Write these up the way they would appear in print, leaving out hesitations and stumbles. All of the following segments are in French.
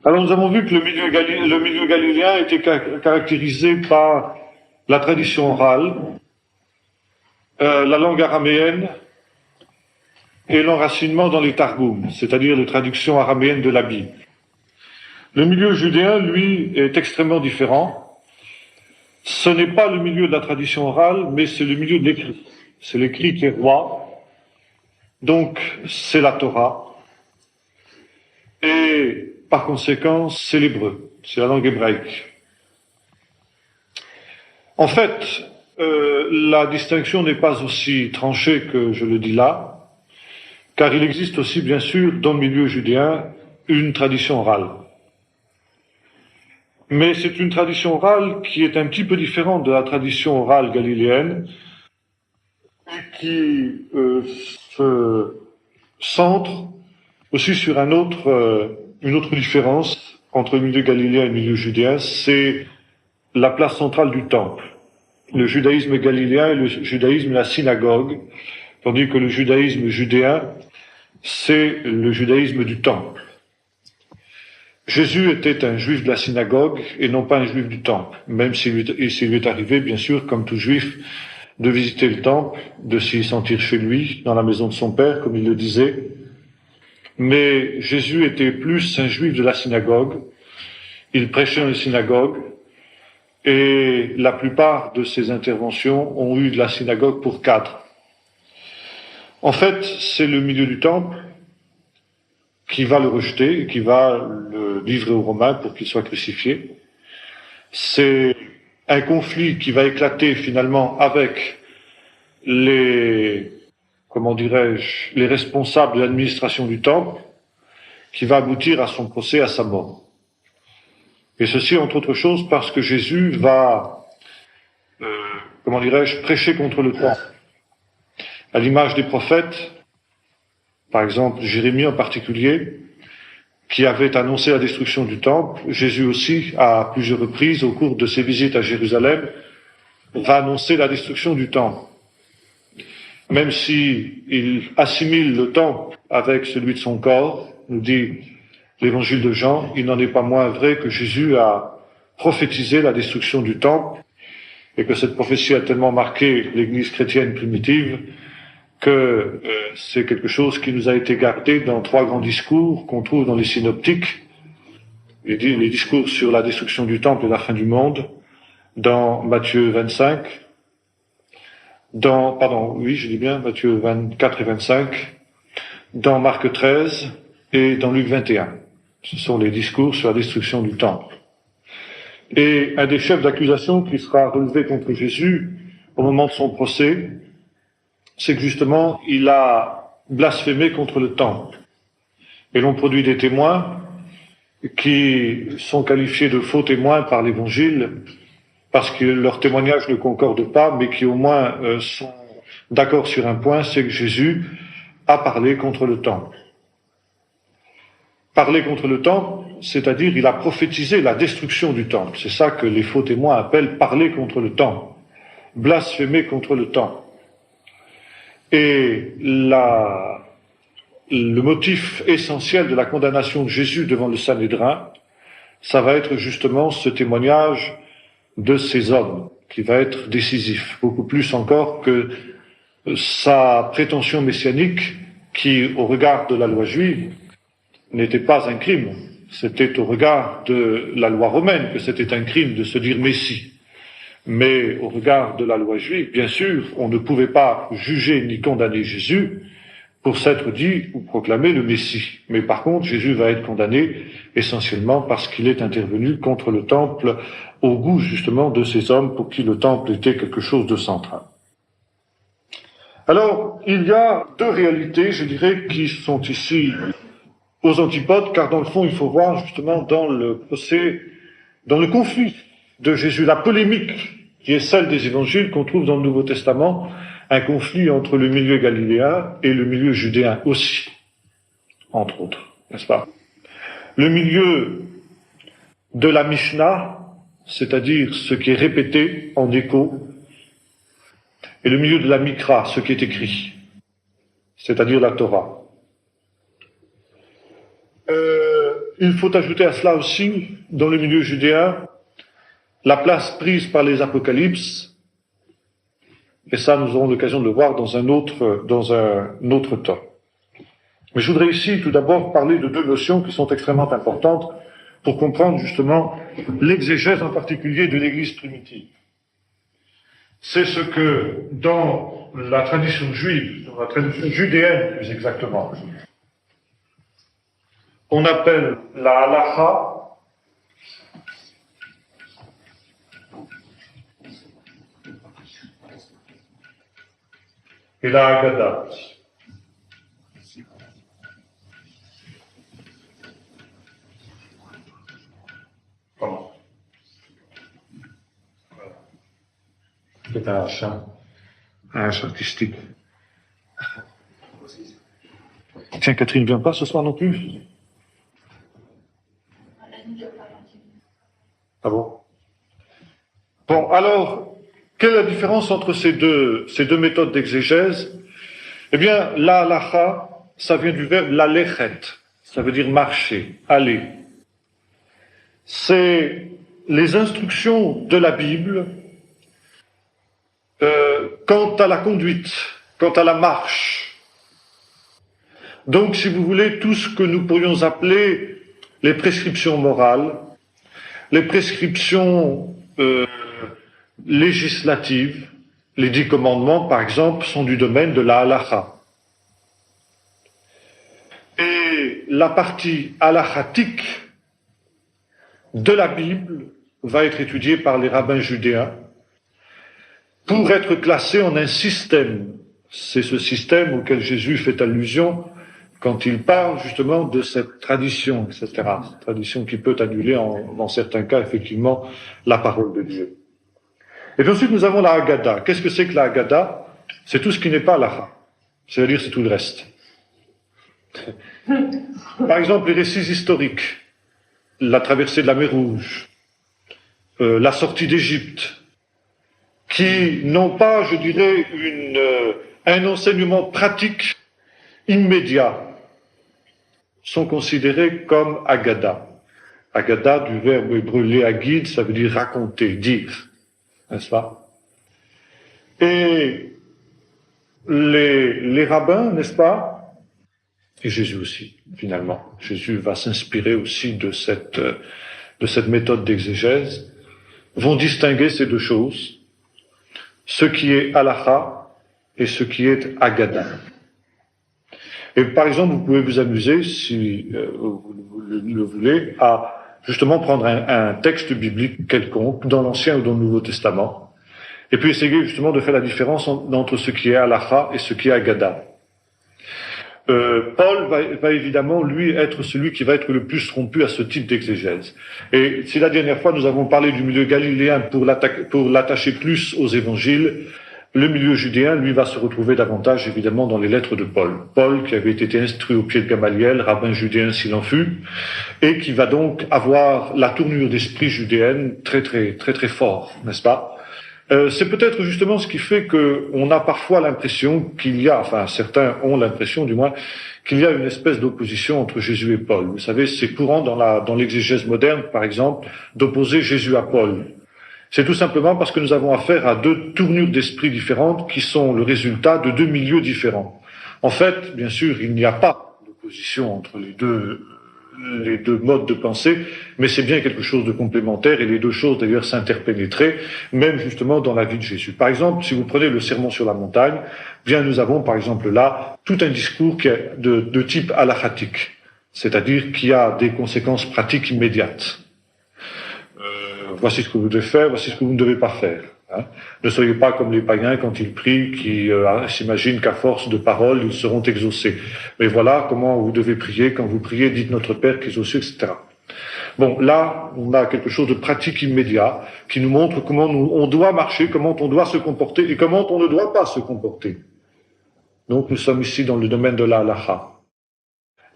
Alors nous avons vu que le milieu galiléen était caractérisé par la tradition orale, la langue araméenne et l'enracinement dans les targums, c'est-à-dire les traductions araméennes de la Bible. Le milieu judéen, lui, est extrêmement différent. Ce n'est pas le milieu de la tradition orale, mais c'est le milieu de l'écrit. C'est l'écrit qui est roi, donc c'est la Torah. Et par conséquent, c'est l'hébreu, c'est la langue hébraïque. En fait, la distinction n'est pas aussi tranchée que je le dis là, car il existe aussi, bien sûr, dans le milieu judéen, une tradition orale. Mais c'est une tradition orale qui est un petit peu différente de la tradition orale galiléenne, et qui se centre aussi sur une autre différence entre le milieu galiléen et le milieu judéen, c'est la place centrale du temple. Le judaïsme galiléen et le judaïsme la synagogue, tandis que le judaïsme judéen, c'est le judaïsme du temple. Jésus était un juif de la synagogue et non pas un juif du temple, même s'il lui est arrivé, bien sûr, comme tout juif, de visiter le temple, de s'y sentir chez lui, dans la maison de son père, comme il le disait. Mais Jésus était plus un juif de la synagogue. Il prêchait dans les synagogues et la plupart de ses interventions ont eu de la synagogue pour cadre. En fait, c'est le milieu du temple qui va le rejeter et qui va le livrer aux Romains pour qu'il soit crucifié. C'est un conflit qui va éclater finalement avec les responsables de l'administration du temple, qui va aboutir à son procès, à sa mort. Et ceci, entre autres choses, parce que Jésus va, prêcher contre le temple. À l'image des prophètes, par exemple Jérémie en particulier, qui avait annoncé la destruction du temple, Jésus aussi, à plusieurs reprises, au cours de ses visites à Jérusalem, va annoncer la destruction du temple. Même si il assimile le temple avec celui de son corps, nous dit l'évangile de Jean, il n'en est pas moins vrai que Jésus a prophétisé la destruction du temple et que cette prophétie a tellement marqué l'Église chrétienne primitive que c'est quelque chose qui nous a été gardé dans 3 grands discours qu'on trouve dans les synoptiques, les discours sur la destruction du temple et la fin du monde, dans Matthieu 25, Matthieu 24 et 25, dans Marc 13 et dans Luc 21. Ce sont les discours sur la destruction du temple. Et un des chefs d'accusation qui sera relevé contre Jésus au moment de son procès, c'est que justement, il a blasphémé contre le temple. Et l'on produit des témoins qui sont qualifiés de faux témoins par l'Évangile, parce que leurs témoignages ne concordent pas, mais qui au moins sont d'accord sur un point, c'est que Jésus a parlé contre le temple. Parler contre le temple, c'est-à-dire il a prophétisé la destruction du temple. C'est ça que les faux témoins appellent parler contre le temple, blasphémer contre le temple. Et le motif essentiel de la condamnation de Jésus devant le Sanhédrin, ça va être justement ce témoignage de ces hommes qui va être décisif, beaucoup plus encore que sa prétention messianique qui, au regard de la loi juive, n'était pas un crime. C'était au regard de la loi romaine que c'était un crime de se dire Messie. Mais au regard de la loi juive, bien sûr, on ne pouvait pas juger ni condamner Jésus pour s'être dit ou proclamé le Messie. Mais par contre, Jésus va être condamné essentiellement parce qu'il est intervenu contre le temple au goût justement de ces hommes pour qui le temple était quelque chose de central. Alors, il y a 2 réalités, je dirais, qui sont ici aux antipodes, car dans le fond, il faut voir justement dans le procès, dans le conflit de Jésus, la polémique qui est celle des évangiles qu'on trouve dans le Nouveau Testament, un conflit entre le milieu galiléen et le milieu judéen aussi, entre autres, n'est-ce pas? Le milieu de la Mishnah, c'est-à-dire ce qui est répété en écho, et le milieu de la Mikra, ce qui est écrit, c'est-à-dire la Torah. il faut ajouter à cela aussi, dans le milieu judéen, la place prise par les apocalypses, et ça nous aurons l'occasion de le voir dans un autre temps. Mais je voudrais ici tout d'abord parler de deux notions qui sont extrêmement importantes pour comprendre justement l'exégèse en particulier de l'Église primitive. C'est ce que dans la tradition juive, dans la tradition judéenne plus exactement, on appelle la halacha et la Haggadah. Comment? Voilà. C'est un H artistique. Tiens, Catherine ne vient pas ce soir non plus? Ah bon? Bon, alors, quelle est la différence entre ces deux méthodes d'exégèse? Eh bien, la halacha, ça vient du verbe lalechet, ça veut dire marcher, aller. C'est les instructions de la Bible quant à la conduite, quant à la marche. Donc, si vous voulez, tout ce que nous pourrions appeler les prescriptions morales, les prescriptions législatives, les 10 commandements, par exemple, sont du domaine de la halacha. Et la partie halachatique de la Bible va être étudiée par les rabbins judéens pour être classée en un système. C'est ce système auquel Jésus fait allusion quand il parle justement de cette tradition, etc. Cette tradition qui peut annuler, dans certains cas, effectivement, la parole de Dieu. Et puis ensuite, nous avons la Haggadah. Qu'est-ce que c'est que la Haggadah? C'est tout ce qui n'est pas l'Acha. C'est-à-dire, c'est tout le reste. Par exemple, les récits historiques, la traversée de la mer Rouge, la sortie d'Égypte, qui n'ont pas, je dirais, un enseignement pratique immédiat, sont considérés comme Haggadah. Haggadah, du verbe hébreu léagid, ça veut dire raconter, dire, n'est-ce pas? Et les rabbins, n'est-ce pas? Et Jésus aussi, finalement. Jésus va s'inspirer aussi de cette méthode d'exégèse, vont distinguer ces deux choses, ce qui est halacha et ce qui est Haggadah. Et par exemple, vous pouvez vous amuser, si vous le voulez, à justement prendre un texte biblique quelconque, dans l'Ancien ou dans le Nouveau Testament, et puis essayer justement de faire la différence entre ce qui est halacha et ce qui est Haggadah. Paul va évidemment, lui, être celui qui va être le plus rompu à ce type d'exégèse. Et si la dernière fois nous avons parlé du milieu galiléen pour l'attacher plus aux évangiles, le milieu judéen, lui, va se retrouver davantage, évidemment, dans les lettres de Paul. Paul, qui avait été instruit au pied de Gamaliel, rabbin judéen s'il en fut, et qui va donc avoir la tournure d'esprit judéenne très, très, très, très fort, n'est-ce pas? C'est peut-être justement ce qui fait qu'on a parfois l'impression qu'il y a, enfin certains ont l'impression du moins, qu'il y a une espèce d'opposition entre Jésus et Paul. Vous savez, c'est courant dans l'exégèse moderne, par exemple, d'opposer Jésus à Paul. C'est tout simplement parce que nous avons affaire à deux tournures d'esprit différentes qui sont le résultat de deux milieux différents. En fait, bien sûr, il n'y a pas d'opposition entre les deux modes de pensée, mais c'est bien quelque chose de complémentaire et les deux choses d'ailleurs s'interpénétraient, même justement dans la vie de Jésus. Par exemple, si vous prenez le Sermon sur la montagne, bien nous avons par exemple là tout un discours qui est de type halachatique, c'est-à-dire qui a des conséquences pratiques immédiates. Voici ce que vous devez faire, voici ce que vous ne devez pas faire. Hein. Ne soyez pas comme les païens quand ils prient, qui s'imaginent qu'à force de paroles, ils seront exaucés. Mais voilà comment vous devez prier. Quand vous priez, dites notre Père qui est aux cieux, etc. Bon, là, on a quelque chose de pratique immédiat qui nous montre comment on doit marcher, comment on doit se comporter et comment on ne doit pas se comporter. Donc, nous sommes ici dans le domaine de la halacha.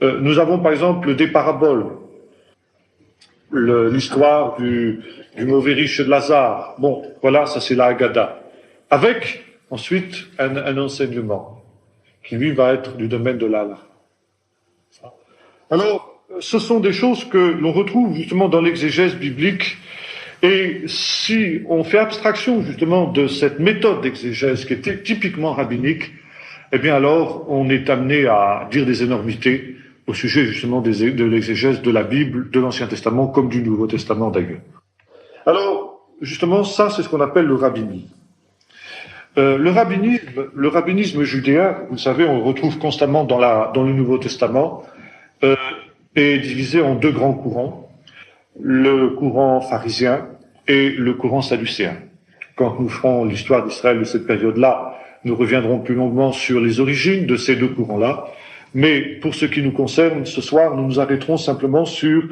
Nous avons par exemple des paraboles. L'histoire du mauvais riche de Lazare. Bon, voilà, ça c'est la Haggadah. Avec, ensuite, un enseignement qui, lui, va être du domaine de l'Allah. Alors, ce sont des choses que l'on retrouve justement dans l'exégèse biblique. Et si on fait abstraction justement de cette méthode d'exégèse qui était typiquement rabbinique, eh bien alors on est amené à dire des énormités au sujet justement de l'exégèse de la Bible, de l'Ancien Testament comme du Nouveau Testament d'ailleurs. Alors justement ça c'est ce qu'on appelle le rabbinisme. Le rabbinisme judéen, vous savez, on le retrouve constamment dans le Nouveau Testament, est divisé en deux grands courants. Le courant pharisien et le courant sadducéen. Quand nous ferons l'histoire d'Israël de cette période-là, nous reviendrons plus longuement sur les origines de ces deux courants-là, mais pour ce qui nous concerne, ce soir, nous nous arrêterons simplement sur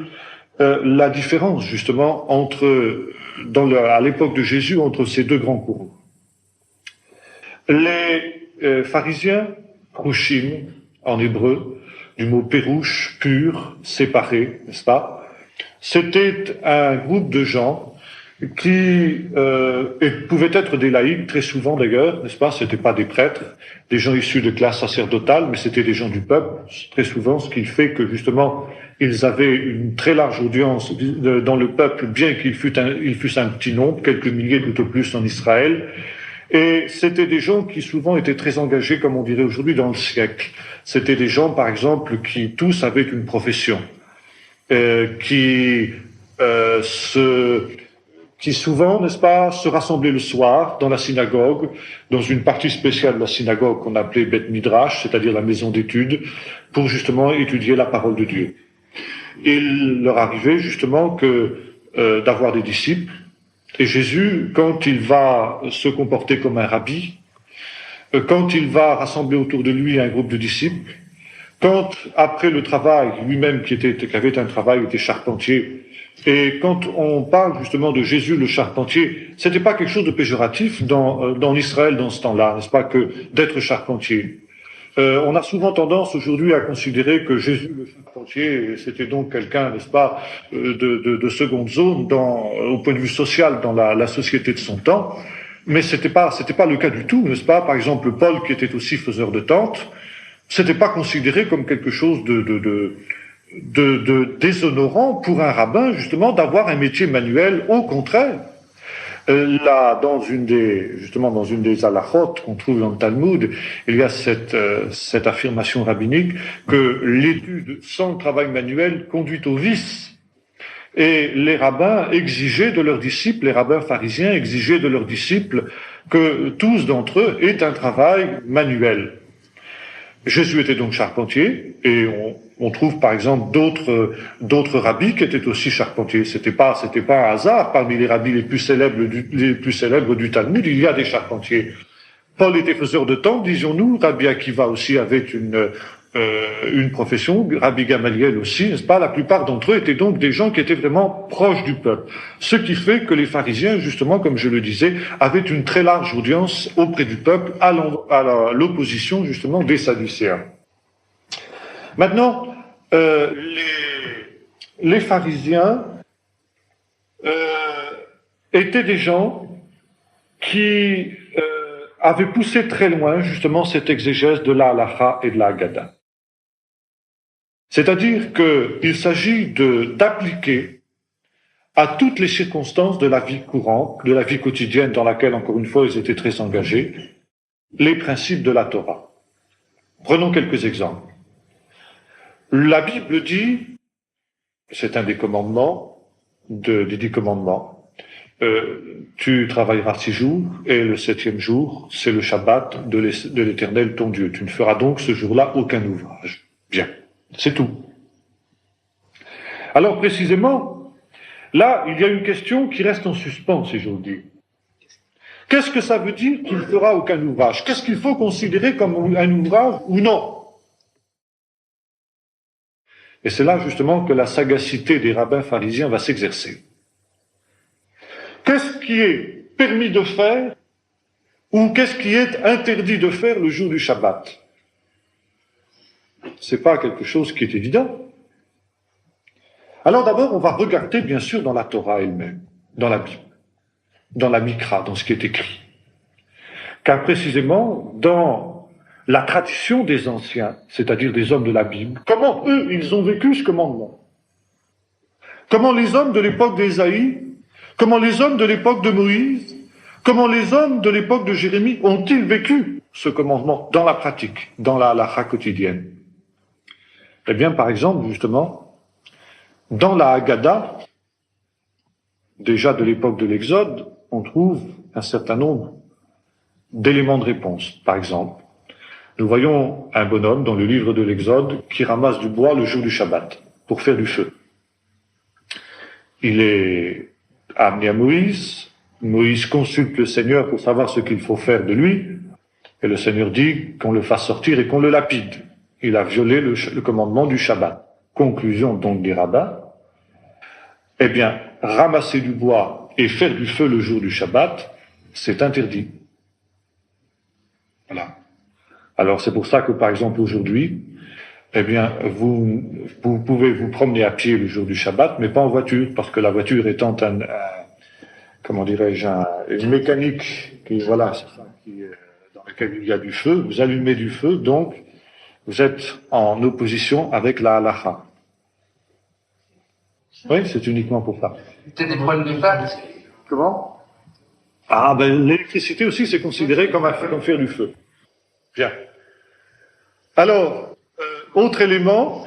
la différence, justement, à l'époque de Jésus, entre ces deux grands courants. Les pharisiens, prushim, en hébreu, du mot pérouche, pur, séparé, n'est-ce pas? C'était un groupe de gens qui pouvaient être des laïcs, très souvent d'ailleurs, n'est-ce pas? C'était pas des prêtres, des gens issus de classes sacerdotales, mais c'était des gens du peuple, très souvent, ce qui fait que justement, ils avaient une très large audience dans le peuple, bien qu'ils fussent un petit nombre, quelques milliers tout au plus en Israël. Et c'était des gens qui souvent étaient très engagés, comme on dirait aujourd'hui, dans le siècle. C'était des gens, par exemple, qui tous avaient une profession. Qui souvent, n'est-ce pas, se rassemblaient le soir dans la synagogue, dans une partie spéciale de la synagogue qu'on appelait Bet Midrash, c'est-à-dire la maison d'études, pour justement étudier la parole de Dieu. Il leur arrivait justement d'avoir des disciples, et Jésus, quand il va se comporter comme un rabbi, quand il va rassembler autour de lui un groupe de disciples, quand, après le travail, lui-même qui avait un travail, était charpentier, et quand on parle justement de Jésus le charpentier, c'était pas quelque chose de péjoratif dans Israël dans ce temps-là, n'est-ce pas, que d'être charpentier. On a souvent tendance aujourd'hui à considérer que Jésus le charpentier, c'était donc quelqu'un, n'est-ce pas, de seconde zone au point de vue social dans la société de son temps, mais c'était pas le cas du tout, n'est-ce pas. Par exemple, Paul, qui était aussi faiseur de tentes, c'était pas considéré comme quelque chose de déshonorant pour un rabbin, justement, d'avoir un métier manuel. Au contraire, là, dans une des halachot qu'on trouve dans le Talmud, il y a cette affirmation rabbinique que l'étude sans le travail manuel conduit au vice. Et les rabbins exigeaient de leurs disciples, les rabbins pharisiens exigeaient de leurs disciples que tous d'entre eux aient un travail manuel. Jésus était donc charpentier, et on trouve par exemple d'autres rabbis qui étaient aussi charpentiers. C'était pas un hasard. Parmi les rabbis les plus célèbres du Talmud, il y a des charpentiers. Paul était faiseur de tentes, disions-nous. Rabbi Akiva aussi avait une profession. Rabbi Gamaliel aussi, n'est-ce pas? La plupart d'entre eux étaient donc des gens qui étaient vraiment proches du peuple. Ce qui fait que les pharisiens, justement, comme je le disais, avaient une très large audience auprès du peuple, à l'opposition, justement, des sadducéens. Maintenant, les pharisiens étaient des gens qui avaient poussé très loin, justement, cette exégèse de la halacha et de la Haggadah. C'est-à-dire qu'il s'agit d'appliquer à toutes les circonstances de la vie courante, de la vie quotidienne dans laquelle, encore une fois, ils étaient très engagés, les principes de la Torah. Prenons quelques exemples. La Bible dit, c'est un des commandements, des 10 commandements, tu travailleras 6 jours, et le 7e jour, c'est le Shabbat de l'Éternel ton Dieu. Tu ne feras donc ce jour-là aucun ouvrage. Bien, c'est tout. Alors précisément, là, il y a une question qui reste en suspens, si j'ose dire. Qu'est-ce que ça veut dire qu'il ne fera aucun ouvrage? Qu'est-ce qu'il faut considérer comme un ouvrage ou non? Et c'est là justement que la sagacité des rabbins pharisiens va s'exercer. Qu'est-ce qui est permis de faire ou qu'est-ce qui est interdit de faire le jour du Shabbat? C'est pas quelque chose qui est évident. Alors d'abord, on va regarder bien sûr dans la Torah elle-même, dans la Bible, dans la Mikra, dans ce qui est écrit. Car précisément, dans la tradition des anciens, c'est-à-dire des hommes de la Bible, comment eux, ils ont vécu ce commandement. Comment les hommes de l'époque d'Ésaïe, comment les hommes de l'époque de Moïse, comment les hommes de l'époque de Jérémie ont-ils vécu ce commandement dans la pratique, dans la halakha quotidienne? Eh bien, par exemple, justement, dans la Haggadah, déjà de l'époque de l'Exode, on trouve un certain nombre d'éléments de réponse. Par exemple, nous voyons un bonhomme dans le livre de l'Exode qui ramasse du bois le jour du Shabbat pour faire du feu. Il est amené à Moïse. Moïse consulte le Seigneur pour savoir ce qu'il faut faire de lui. Et le Seigneur dit qu'on le fasse sortir et qu'on le lapide. Il a violé le commandement du Shabbat. Conclusion donc des rabbins. Eh bien, ramasser du bois et faire du feu le jour du Shabbat, c'est interdit. Voilà. Alors c'est pour ça que, par exemple, aujourd'hui, eh bien, vous pouvez vous promener à pied le jour du Shabbat, mais pas en voiture, parce que la voiture étant comment dirais-je, une mécanique qui, voilà, c'est ça, dans laquelle il y a du feu, vous allumez du feu, donc vous êtes en opposition avec la halakha. Oui, c'est uniquement pour ça. Peut-être des problèmes de pâte. Comment? Ah, ben, l'électricité aussi, c'est considéré comme faire du feu. Bien. Alors, autre élément,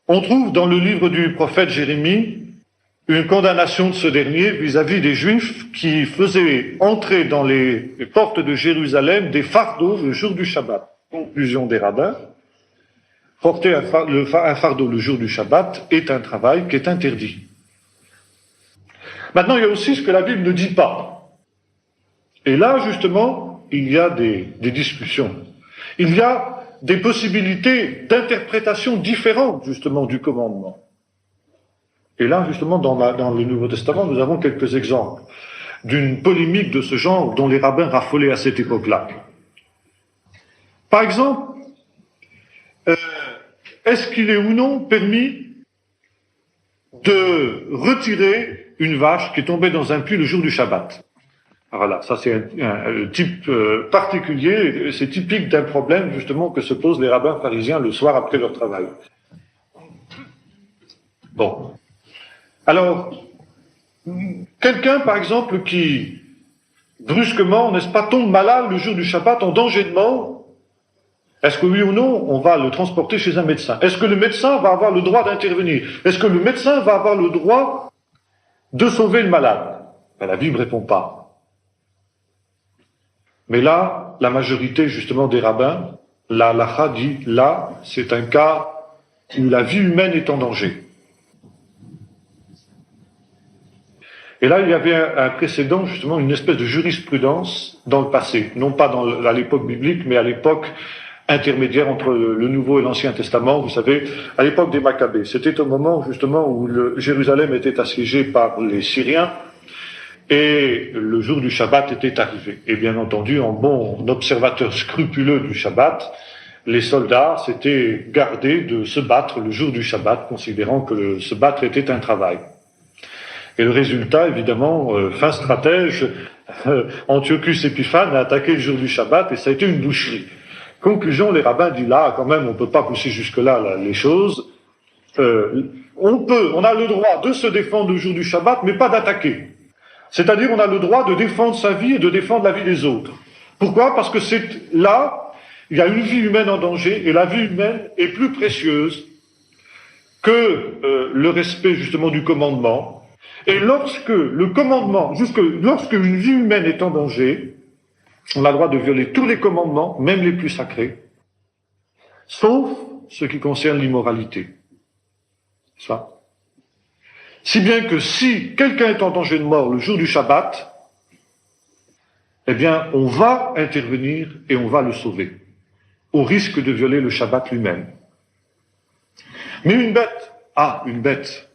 on trouve dans le livre du prophète Jérémie une condamnation de ce dernier vis-à-vis des Juifs qui faisaient entrer dans les portes de Jérusalem des fardeaux le jour du Shabbat. Conclusion des rabbins, porter un fardeau le jour du Shabbat est un travail qui est interdit. Maintenant, il y a aussi ce que la Bible ne dit pas. Et là, justement, il y a des discussions. Il y a des possibilités d'interprétation différentes, justement, du commandement. Et là, justement, dans le Nouveau Testament, nous avons quelques exemples d'une polémique de ce genre dont les rabbins raffolaient à cette époque-là. Par exemple, est-ce qu'il est ou non permis de retirer une vache qui est tombée dans un puits le jour du Shabbat? Voilà, ça c'est un type particulier, c'est typique d'un problème justement que se posent les rabbins pharisiens le soir après leur travail. Bon. Alors, quelqu'un par exemple qui brusquement, n'est-ce pas, tombe malade le jour du Shabbat en danger de mort, est-ce que oui ou non, on va le transporter chez un médecin? Est-ce que le médecin va avoir le droit d'intervenir? Est-ce que le médecin va avoir le droit de sauver le malade? Ben, la Bible ne répond pas. Mais là, la majorité justement des rabbins, la halakha dit, là, c'est un cas où la vie humaine est en danger. Et là, il y avait un précédent, justement, une espèce de jurisprudence dans le passé, non pas à l'époque biblique, mais à l'époque intermédiaire entre le Nouveau et l'Ancien Testament, vous savez, à l'époque des Maccabées. C'était au moment, justement, où Jérusalem était assiégée par les Syriens, et le jour du Shabbat était arrivé. Et bien entendu, en bon observateur scrupuleux du Shabbat, les soldats s'étaient gardés de se battre le jour du Shabbat, considérant que se battre était un travail. Et le résultat, évidemment, fin stratège, Antiochus Épiphane a attaqué le jour du Shabbat et ça a été une boucherie. Conclusion, les rabbins disent là, quand même, on peut pas pousser jusque-là les choses. On a le droit de se défendre le jour du Shabbat, mais pas d'attaquer. C'est-à-dire, on a le droit de défendre sa vie et de défendre la vie des autres. Pourquoi? Parce que c'est là, il y a une vie humaine en danger, et la vie humaine est plus précieuse que le respect, justement, du commandement. Et lorsque le commandement, lorsque une vie humaine est en danger, on a le droit de violer tous les commandements, même les plus sacrés, sauf ce qui concerne l'immoralité. Ça. Si bien que si quelqu'un est en danger de mort le jour du Shabbat, eh bien, on va intervenir et on va le sauver, au risque de violer le Shabbat lui-même. Mais une bête,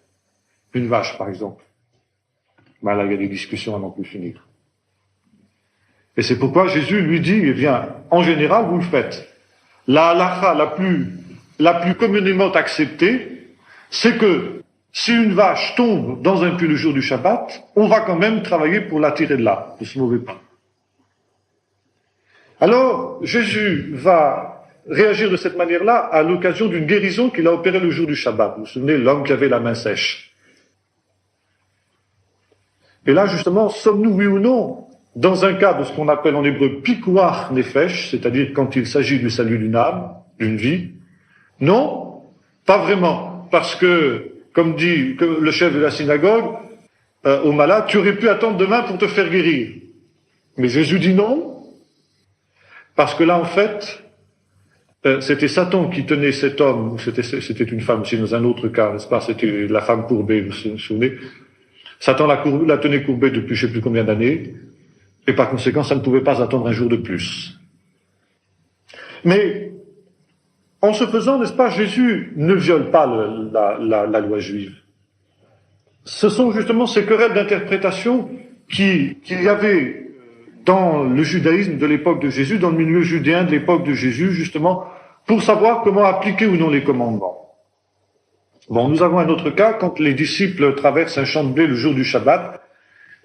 une vache par exemple, ben là il y a des discussions à n'en plus finir. Et c'est pourquoi Jésus lui dit, eh bien, en général, vous le faites. La halakha la plus communément acceptée, c'est que si une vache tombe dans un puits le jour du Shabbat, on va quand même travailler pour la tirer de là, de ce mauvais pain. Alors, Jésus va réagir de cette manière-là à l'occasion d'une guérison qu'il a opérée le jour du Shabbat. Vous vous souvenez, l'homme qui avait la main sèche. Et là, justement, sommes-nous, oui ou non, dans un cas de ce qu'on appelle en hébreu pikuach nefesh, c'est-à-dire quand il s'agit du salut d'une âme, d'une vie? Non, pas vraiment. Parce que, comme dit le chef de la synagogue, au malade, tu aurais pu attendre demain pour te faire guérir. Mais Jésus dit non, parce que là, en fait, c'était Satan qui tenait cet homme, ou c'était une femme aussi dans un autre cas, n'est-ce pas? C'était la femme courbée, vous vous souvenez? Satan la tenait courbée depuis je ne sais plus combien d'années, et par conséquent, ça ne pouvait pas attendre un jour de plus. Mais, en ce faisant, n'est-ce pas, Jésus ne viole pas la loi juive. Ce sont justement ces querelles d'interprétation qu'il y avait dans le judaïsme de l'époque de Jésus, dans le milieu judéen de l'époque de Jésus, justement, pour savoir comment appliquer ou non les commandements. Bon, nous avons un autre cas, quand les disciples traversent un champ de blé le jour du Shabbat,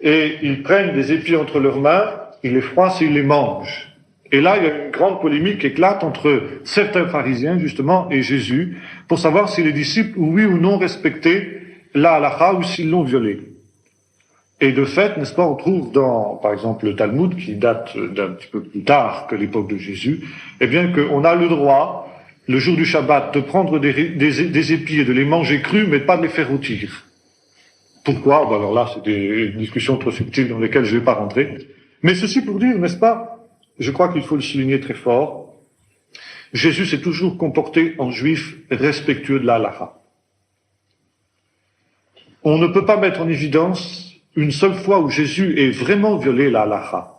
et ils prennent des épis entre leurs mains, ils les froissent et ils les mangent. Et là, il y a une grande polémique qui éclate entre certains pharisiens, justement, et Jésus, pour savoir si les disciples, oui ou non, respectaient la halakha ou s'ils l'ont violée. Et de fait, n'est-ce pas, on trouve dans, par exemple, le Talmud, qui date d'un petit peu plus tard que l'époque de Jésus, eh bien qu'on a le droit, le jour du Shabbat, de prendre des épis et de les manger crus, mais pas de les faire rôtir. Pourquoi? Alors là, c'est des discussions trop subtiles dans lesquelles je ne vais pas rentrer. Mais ceci pour dire, n'est-ce pas, je crois qu'il faut le souligner très fort, Jésus s'est toujours comporté en juif respectueux de la halakha. On ne peut pas mettre en évidence une seule fois où Jésus ait vraiment violé la halakha.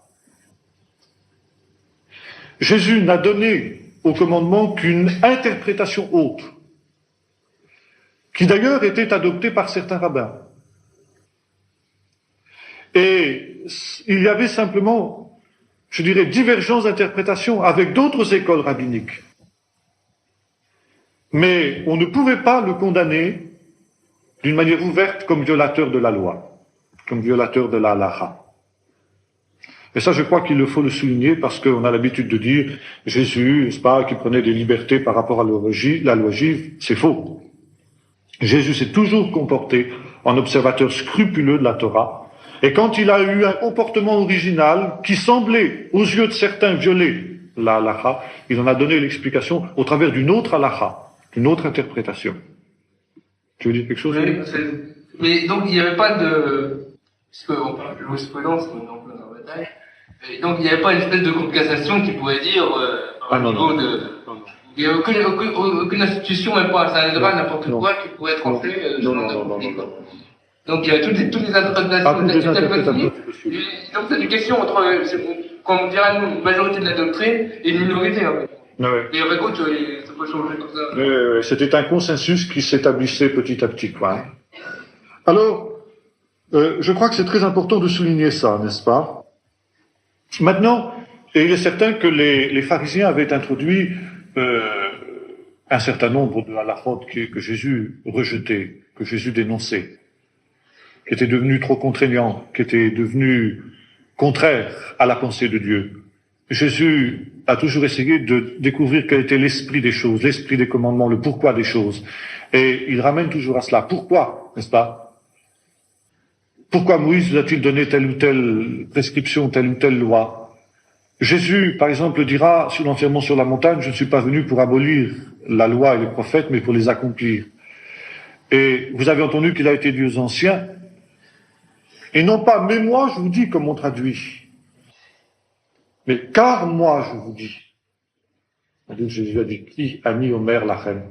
Jésus n'a donné au commandement qu'une interprétation haute, qui d'ailleurs était adoptée par certains rabbins. Et il y avait simplement, je dirais, divergence d'interprétation avec d'autres écoles rabbiniques. Mais on ne pouvait pas le condamner d'une manière ouverte comme violateur de la loi, comme violateur de la halakha. Et ça, je crois qu'il faut le souligner parce qu'on a l'habitude de dire Jésus, n'est-ce pas, qui prenait des libertés par rapport à la loi juive, c'est faux. Jésus s'est toujours comporté en observateur scrupuleux de la Torah. Et quand il a eu un comportement original qui semblait, aux yeux de certains, violer la halakha, il en a donné l'explication au travers d'une autre halakha, d'une autre interprétation. Tu veux dire quelque chose? Oui, mais donc il n'y avait pas de... Puisqu'on parle de jurisprudence, on est en plein dans la bataille. Et donc il n'y avait pas une espèce de cour de cassation qui pouvait dire, au niveau de... Non. Il n'y a aucune institution, même pas un Sanhedrin, n'importe quoi, qui pouvait être entré dans n'importe qui. Donc il y a toutes les interprétations. Donc c'est une question entre, comme on dirait nous, une majorité de la doctrine et une minorité. En fait. Ouais. Et écoute, ça peut changer comme ça. C'était un consensus qui s'établissait petit à petit, quoi. Alors, je crois que c'est très important de souligner ça, n'est-ce pas? Maintenant, et il est certain que les pharisiens avaient introduit un certain nombre de halakhot que Jésus rejetait, que Jésus dénonçait, qui étaient devenus trop contraignants, qui étaient devenus contraires à la pensée de Dieu. Jésus a toujours essayé de découvrir quel était l'esprit des choses, l'esprit des commandements, le pourquoi des choses. Et il ramène toujours à cela. Pourquoi, n'est-ce pas? Pourquoi Moïse nous a-t-il donné telle ou telle prescription, telle ou telle loi? Jésus, par exemple, dira sur l'enfermement sur la montagne, je ne suis pas venu pour abolir la loi et les prophètes, mais pour les accomplir. Et vous avez entendu qu'il a été dit aux anciens, et non pas, mais moi je vous dis, comme on traduit. Mais car moi je vous dis. C'est-à-dire que Jésus a dit, qui a mis Omer lachem?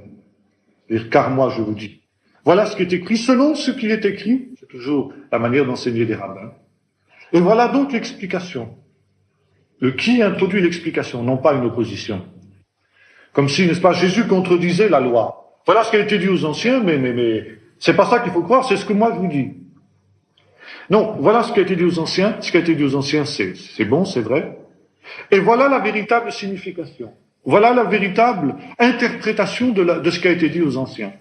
C'est-à-dire, car moi je vous dis. Voilà ce qui est écrit, selon ce qui est écrit, c'est toujours la manière d'enseigner des rabbins. Et voilà donc l'explication. Le qui introduit l'explication, non pas une opposition. Comme si, n'est-ce pas, Jésus contredisait la loi. Voilà ce qui a été dit aux anciens, mais c'est pas ça qu'il faut croire, c'est ce que moi je vous dis. Non, voilà ce qui a été dit aux anciens. Ce qui a été dit aux anciens, c'est bon, c'est vrai. Et voilà la véritable signification. Voilà la véritable interprétation de ce qui a été dit aux anciens.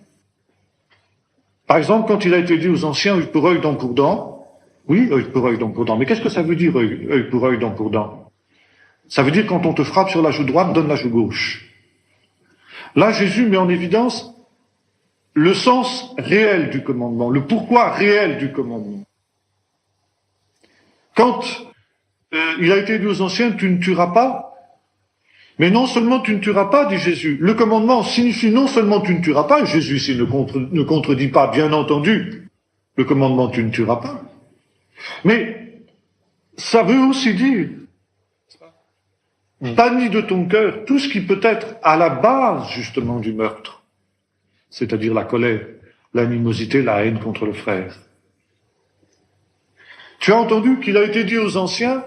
Par exemple, quand il a été dit aux anciens, œil pour œil, dent pour dent, oui, œil pour œil, dent pour dent. Mais qu'est-ce que ça veut dire, œil pour œil, dent pour dent? Ça veut dire quand on te frappe sur la joue droite, donne la joue gauche. Là, Jésus met en évidence le sens réel du commandement, le pourquoi réel du commandement. Quand il a été dit aux anciens, tu ne tueras pas, mais non seulement tu ne tueras pas, dit Jésus, le commandement signifie non seulement tu ne tueras pas, et Jésus ici ne contredit pas, bien entendu, le commandement tu ne tueras pas, mais ça veut aussi dire, bannis de ton cœur tout ce qui peut être à la base justement du meurtre, c'est-à-dire la colère, l'animosité, la haine contre le frère. Tu as entendu qu'il a été dit aux anciens,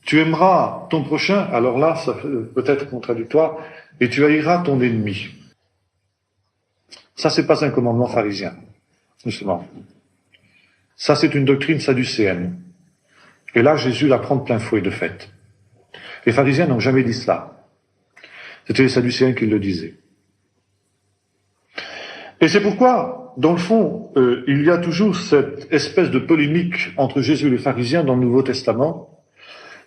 tu aimeras ton prochain, alors là, ça peut être contradictoire, et tu haïras ton ennemi. Ça, c'est pas un commandement pharisien, justement. Ça, c'est une doctrine sadducéenne. Et là, Jésus la prend de plein fouet, de fait. Les pharisiens n'ont jamais dit cela. C'était les sadducéens qui le disaient. Et c'est pourquoi, dans le fond, il y a toujours cette espèce de polémique entre Jésus et les pharisiens dans le Nouveau Testament,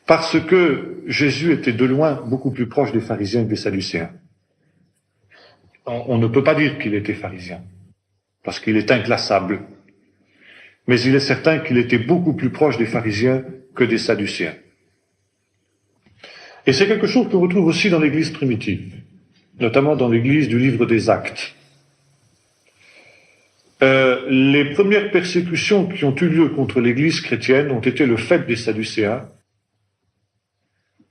parce que Jésus était de loin beaucoup plus proche des pharisiens que des sadducéens. On ne peut pas dire qu'il était pharisien, parce qu'il est inclassable. Mais il est certain qu'il était beaucoup plus proche des pharisiens que des sadducéens. Et c'est quelque chose qu'on retrouve aussi dans l'Église primitive, notamment dans l'Église du livre des Actes. Les premières persécutions qui ont eu lieu contre l'Église chrétienne ont été le fait des sadducéens,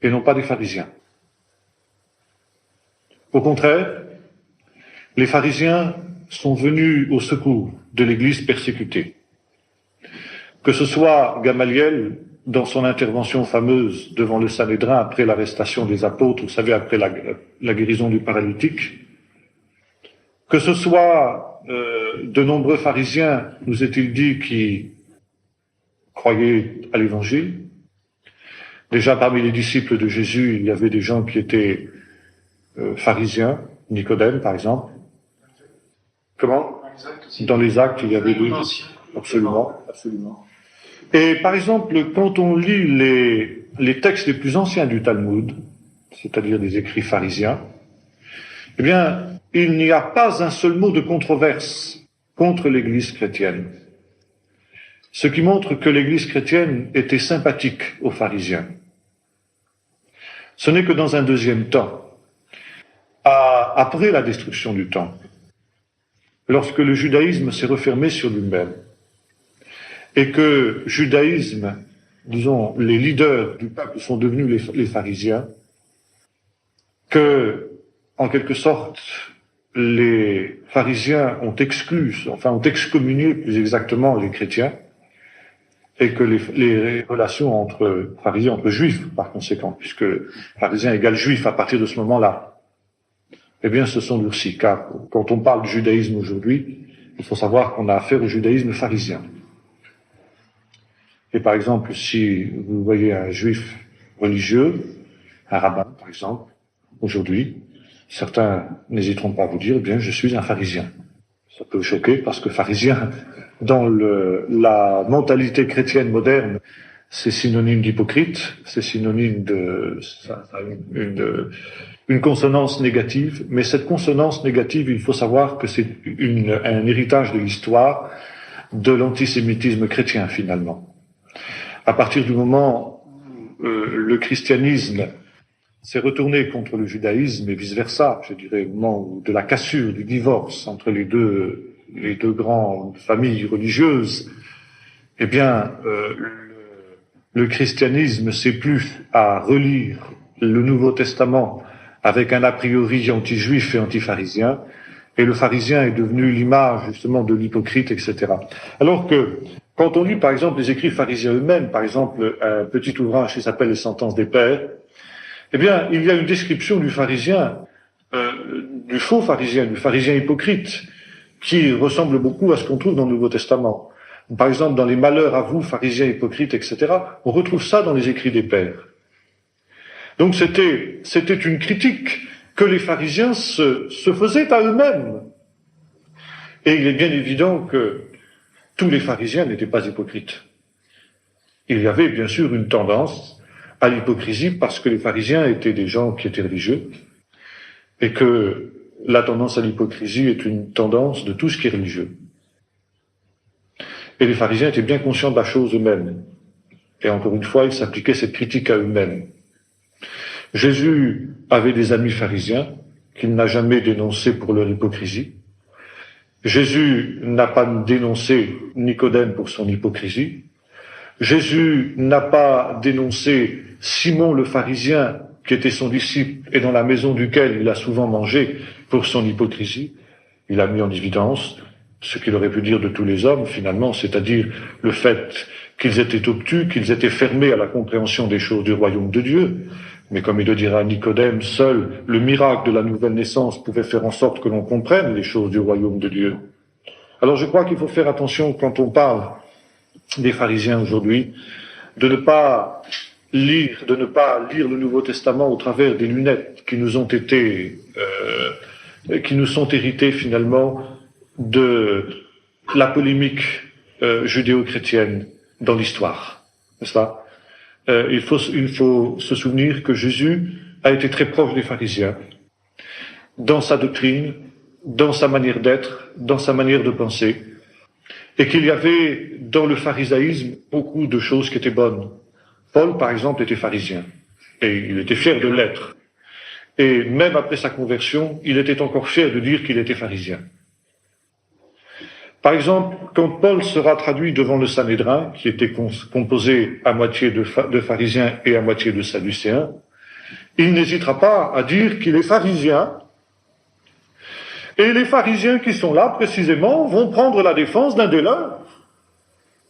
et non pas des pharisiens. Au contraire, les pharisiens sont venus au secours de l'Église persécutée. Que ce soit Gamaliel, dans son intervention fameuse devant le Sanhédrin après l'arrestation des apôtres, vous savez, après la guérison du paralytique, que ce soit de nombreux pharisiens, nous est-il dit, qui croyaient à l'Évangile. Déjà parmi les disciples de Jésus, il y avait des gens qui étaient pharisiens, Nicodème par exemple. Comment? Dans les Actes, il y avait des... Absolument, absolument. Et par exemple, quand on lit les textes les plus anciens du Talmud, c'est-à-dire des écrits pharisiens, eh bien, il n'y a pas un seul mot de controverse contre l'Église chrétienne. Ce qui montre que l'Église chrétienne était sympathique aux pharisiens. Ce n'est que dans un deuxième temps, après la destruction du temple, lorsque le judaïsme s'est refermé sur lui-même, et que judaïsme, disons, les leaders du peuple sont devenus les pharisiens, que, en quelque sorte, les pharisiens ont excommunié plus exactement les chrétiens, et que les relations entre pharisiens, entre juifs, par conséquent, puisque pharisien égale juif à partir de ce moment-là, eh bien, se sont durcis, car quand on parle du judaïsme aujourd'hui, il faut savoir qu'on a affaire au judaïsme pharisien. Et par exemple, si vous voyez un juif religieux, un rabbin, par exemple, aujourd'hui, certains n'hésiteront pas à vous dire, eh bien, je suis un pharisien. Ça peut choquer parce que pharisien, dans la mentalité chrétienne moderne, c'est synonyme d'hypocrite, c'est synonyme de une consonance négative, mais cette consonance négative, il faut savoir que c'est un héritage de l'histoire de l'antisémitisme chrétien, finalement. À partir du moment où le christianisme s'est retourné contre le judaïsme et vice-versa, je dirais, au moment de la cassure, du divorce entre les deux grandes familles religieuses, eh bien, le christianisme s'est plu à relire le Nouveau Testament avec un a priori anti-juif et anti-pharisien, et le pharisien est devenu l'image justement de l'hypocrite, etc. Alors que, quand on lit par exemple les écrits pharisiens eux-mêmes, par exemple un petit ouvrage qui s'appelle Les Sentences des Pères, eh bien, il y a une description du pharisien, du faux pharisien, du pharisien hypocrite, qui ressemble beaucoup à ce qu'on trouve dans le Nouveau Testament. Par exemple, dans les malheurs à vous, pharisiens hypocrites, etc., on retrouve ça dans les écrits des Pères. Donc c'était une critique que les pharisiens se faisaient à eux-mêmes. Et il est bien évident que tous les pharisiens n'étaient pas hypocrites. Il y avait bien sûr une tendance à l'hypocrisie parce que les pharisiens étaient des gens qui étaient religieux et que la tendance à l'hypocrisie est une tendance de tout ce qui est religieux. Et les pharisiens étaient bien conscients de la chose eux-mêmes. Et encore une fois, ils s'appliquaient cette critique à eux-mêmes. Jésus avait des amis pharisiens qu'il n'a jamais dénoncés pour leur hypocrisie. Jésus n'a pas dénoncé Nicodème pour son hypocrisie. Jésus n'a pas dénoncé Simon le pharisien, qui était son disciple et dans la maison duquel il a souvent mangé, pour son hypocrisie. Il a mis en évidence ce qu'il aurait pu dire de tous les hommes, finalement, c'est-à-dire le fait qu'ils étaient obtus, qu'ils étaient fermés à la compréhension des choses du royaume de Dieu. Mais comme il le dira à Nicodème, seul le miracle de la nouvelle naissance pouvait faire en sorte que l'on comprenne les choses du royaume de Dieu. Alors je crois qu'il faut faire attention quand on parle des pharisiens aujourd'hui, de ne pas lire le Nouveau Testament au travers des lunettes qui nous ont été, qui nous sont héritées finalement de la polémique judéo-chrétienne dans l'histoire, n'est-ce pas? Il faut se souvenir que Jésus a été très proche des pharisiens dans sa doctrine, dans sa manière d'être, dans sa manière de penser, et qu'il y avait dans le pharisaïsme beaucoup de choses qui étaient bonnes. Paul, par exemple, était pharisien, et il était fier de l'être. Et même après sa conversion, il était encore fier de dire qu'il était pharisien. Par exemple, quand Paul sera traduit devant le Sanhédrin, qui était composé à moitié de pharisiens et à moitié de sadducéens, il n'hésitera pas à dire qu'il est pharisien. Et les pharisiens qui sont là, précisément, vont prendre la défense d'un des leurs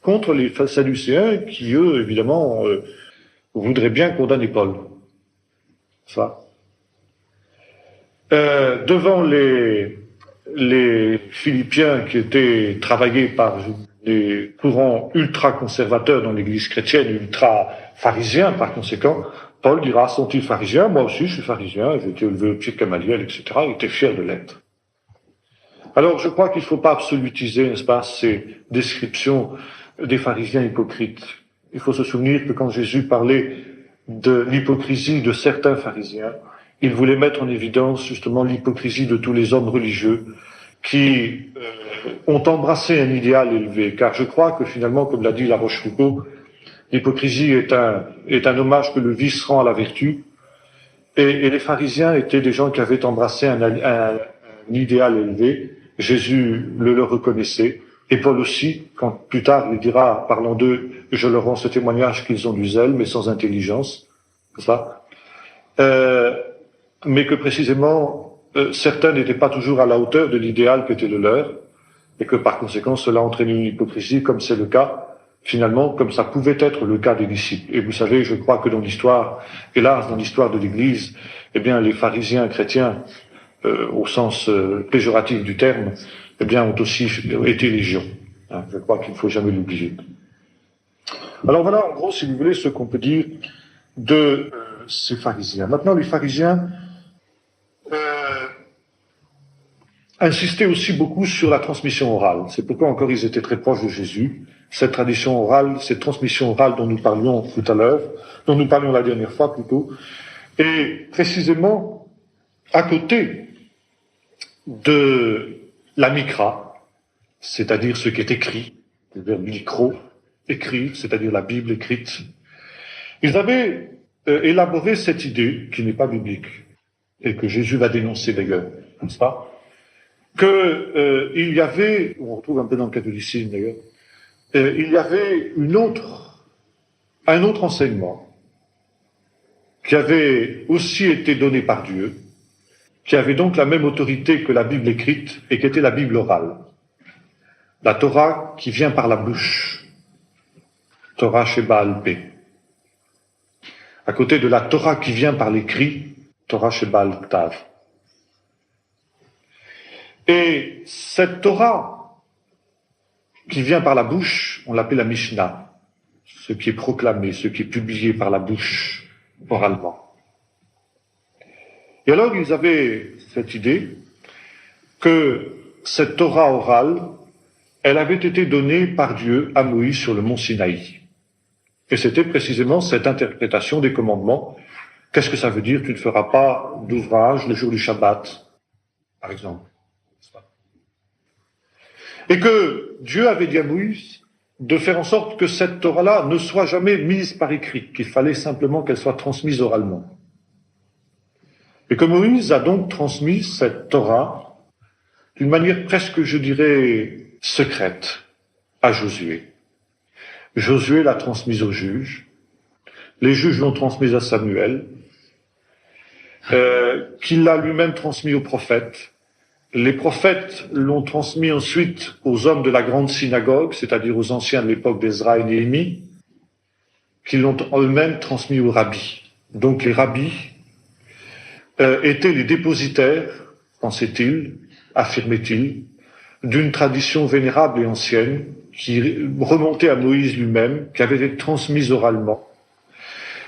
contre les sadducéens qui, eux, évidemment, voudraient bien condamner Paul. Ça. Devant les Philippiens qui étaient travaillés par des courants ultra-conservateurs dans l'Église chrétienne, ultra-pharisiens par conséquent, Paul dira, sont-ils pharisiens? Moi aussi je suis pharisien, j'ai été élevé au pied de Gamaliel, etc. Il était fier de l'être. Alors je crois qu'il ne faut pas absolutiser, n'est-ce pas, ces descriptions des pharisiens hypocrites. Il faut se souvenir que quand Jésus parlait de l'hypocrisie de certains pharisiens, il voulait mettre en évidence justement l'hypocrisie de tous les hommes religieux qui ont embrassé un idéal élevé. Car je crois que finalement, comme l'a dit La Rochefoucauld, l'hypocrisie est un hommage que le vice rend à la vertu. Et les pharisiens étaient des gens qui avaient embrassé un idéal élevé. Jésus le leur reconnaissait. Et Paul aussi, quand plus tard il dira, parlant d'eux, je leur rends ce témoignage qu'ils ont du zèle, mais sans intelligence. C'est ça. Mais que précisément, certains n'étaient pas toujours à la hauteur de l'idéal qui était le leur, et que par conséquent cela entraînait une hypocrisie, comme c'est le cas, finalement, comme ça pouvait être le cas des disciples. Et vous savez, je crois que dans l'histoire, hélas, dans l'histoire de l'Église, eh bien, les pharisiens chrétiens, au sens péjoratif du terme, eh bien, ont aussi été légion. Hein, je crois qu'il ne faut jamais l'oublier. Alors voilà, en gros, si vous voulez, ce qu'on peut dire de ces pharisiens. Maintenant, les pharisiens insistaient aussi beaucoup sur la transmission orale. C'est pourquoi encore ils étaient très proches de Jésus. Cette tradition orale, cette transmission orale dont nous parlions tout à l'heure, dont nous parlions la dernière fois plutôt, et précisément à côté de la mikra, c'est-à-dire ce qui est écrit, le verbe micro, écrit, c'est-à-dire la Bible écrite, ils avaient élaboré cette idée, qui n'est pas biblique, et que Jésus va dénoncer d'ailleurs, n'est-ce pas, il y avait, on retrouve un peu dans le catholicisme d'ailleurs, il y avait un autre enseignement qui avait aussi été donné par Dieu, qui avait donc la même autorité que la Bible écrite et qui était la Bible orale. La Torah qui vient par la bouche, Torah Sheba Al-Peh. À côté de la Torah qui vient par l'écrit, Torah Sheba Al-Ktav. Et cette Torah qui vient par la bouche, on l'appelle la Mishnah, ce qui est proclamé, ce qui est publié par la bouche, oralement. Et alors ils avaient cette idée que cette Torah orale, elle avait été donnée par Dieu à Moïse sur le mont Sinaï. Et c'était précisément cette interprétation des commandements. Qu'est-ce que ça veut dire? Tu ne feras pas d'ouvrage le jour du Shabbat, par exemple. Et que Dieu avait dit à Moïse de faire en sorte que cette Torah-là ne soit jamais mise par écrit, qu'il fallait simplement qu'elle soit transmise oralement. Et que Moïse a donc transmis cette Torah d'une manière presque, je dirais, secrète à Josué. Josué l'a transmise aux juges, les juges l'ont transmise à Samuel, qu'il l'a lui-même transmis aux prophètes. Les prophètes l'ont transmis ensuite aux hommes de la grande synagogue, c'est-à-dire aux anciens de l'époque d'Ezra et Néhémie, qui l'ont eux-mêmes transmis aux rabbis. Donc les rabbis étaient les dépositaires, pensait-il, affirmait-il, d'une tradition vénérable et ancienne qui remontait à Moïse lui-même, qui avait été transmise oralement,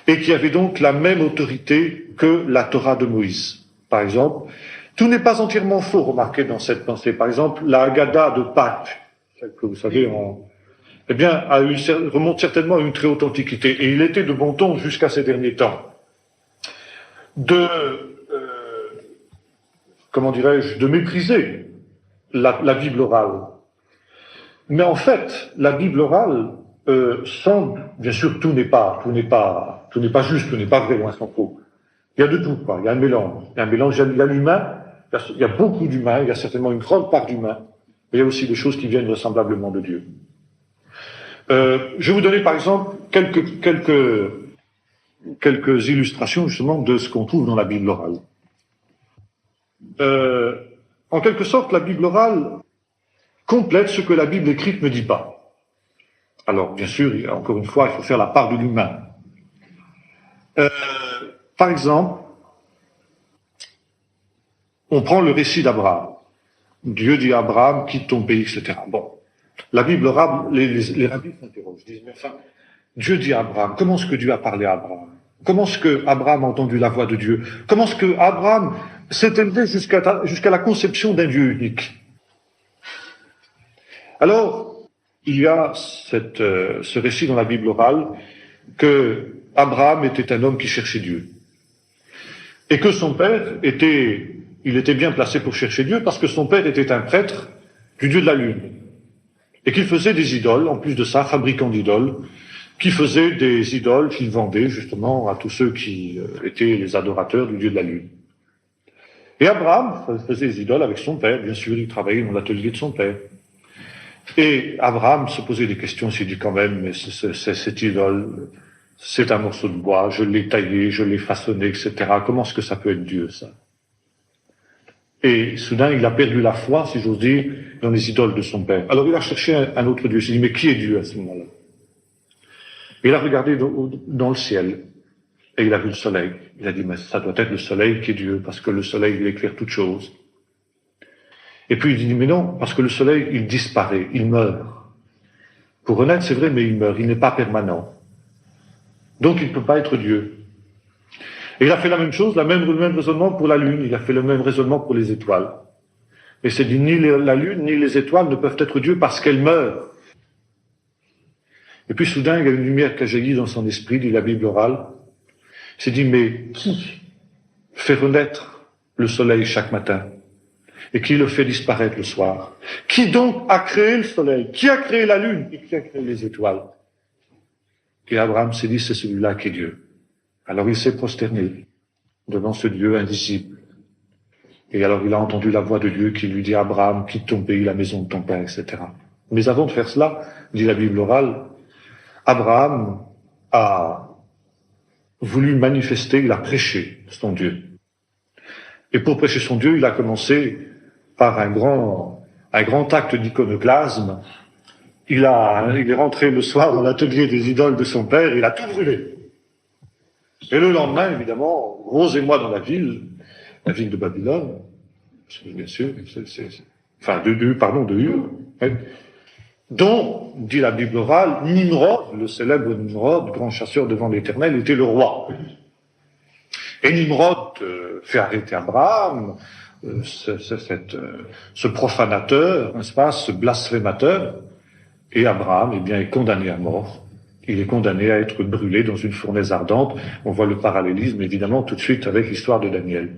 et qui avait donc la même autorité que la Torah de Moïse. Par exemple, tout n'est pas entièrement faux, remarquez, dans cette pensée. Par exemple, la Haggadah de Pâques, celle que vous savez, remonte certainement à une très haute antiquité. Et il était de bon ton jusqu'à ces derniers temps de mépriser la Bible orale. Mais en fait, la Bible orale semble, bien sûr, tout n'est pas juste, tout n'est pas vrai, loin s'en faut. Il y a de tout, quoi. Il y a un mélange. Il y a l'humain, il y a beaucoup d'humains, il y a certainement une grande part d'humains, mais il y a aussi des choses qui viennent vraisemblablement de Dieu. Je vais vous donner par exemple quelques illustrations justement de ce qu'on trouve dans la Bible orale. En quelque sorte, la Bible orale complète ce que la Bible écrite ne dit pas. Alors, bien sûr, encore une fois, il faut faire la part de l'humain. Par exemple, on prend le récit d'Abraham. Dieu dit à Abraham, quitte ton pays, etc. Bon, la Bible orale, les rabbis s'interrogent, disent, mais enfin, Dieu dit à Abraham, comment est-ce que Dieu a parlé à Abraham? Comment est-ce que Abraham a entendu la voix de Dieu? Comment est-ce que Abraham s'est élevé jusqu'à la conception d'un Dieu unique? Alors, il y a ce récit dans la Bible orale que Abraham était un homme qui cherchait Dieu. Et que son père il était bien placé pour chercher Dieu parce que son père était un prêtre du Dieu de la Lune. Et qu'il faisait des idoles, en plus de ça, fabricant d'idoles, qui faisait des idoles qu'il vendait justement à tous ceux qui étaient les adorateurs du Dieu de la Lune. Et Abraham faisait des idoles avec son père, bien sûr, il travaillait dans l'atelier de son père. Et Abraham se posait des questions, il s'est dit quand même, mais cette idole, c'est un morceau de bois, je l'ai taillé, je l'ai façonné, etc. Comment est-ce que ça peut être Dieu, ça? Et soudain, il a perdu la foi, si j'ose dire, dans les idoles de son père. Alors il a cherché un autre Dieu, il s'est dit, mais qui est Dieu à ce moment-là? Il a regardé dans le ciel, et il a vu le soleil. Il a dit, mais ça doit être le soleil qui est Dieu, parce que le soleil, il éclaire toutes choses. Et puis il dit, mais non, parce que le soleil, il disparaît, il meurt. Pour renaître, c'est vrai, mais il meurt, il n'est pas permanent. Donc il ne peut pas être Dieu. Et il a fait la même chose, le même raisonnement pour la Lune, il a fait le même raisonnement pour les étoiles. Et c'est dit, ni la Lune, ni les étoiles ne peuvent être Dieu parce qu'elles meurent. Et puis soudain, il y a une lumière qui a jailli dans son esprit, dit la Bible orale. Il s'est dit, mais qui fait renaître le soleil chaque matin? Et qui le fait disparaître le soir? Qui donc a créé le soleil? Qui a créé la lune? Et qui a créé les étoiles? Et Abraham s'est dit, c'est celui-là qui est Dieu. Alors il s'est prosterné devant ce Dieu invisible. Et alors il a entendu la voix de Dieu qui lui dit, Abraham, quitte ton pays, la maison de ton père, etc. Mais avant de faire cela, dit la Bible orale, Abraham a voulu manifester, il a prêché son Dieu. Et pour prêcher son Dieu, il a commencé par un grand acte d'iconoclasme. Il est rentré le soir dans l'atelier des idoles de son père, et il a tout brûlé. Et le lendemain, évidemment, gros émoi dans la ville de Babylone, bien sûr, de Ur, dont, dit la Bible orale, Nimrod, le célèbre Nimrod, grand chasseur devant l'Éternel, était le roi. Et Nimrod fait arrêter Abraham, ce profanateur, n'est-ce pas, ce blasphémateur, et Abraham, est condamné à mort. Il est condamné à être brûlé dans une fournaise ardente. On voit le parallélisme, évidemment, tout de suite avec l'histoire de Daniel.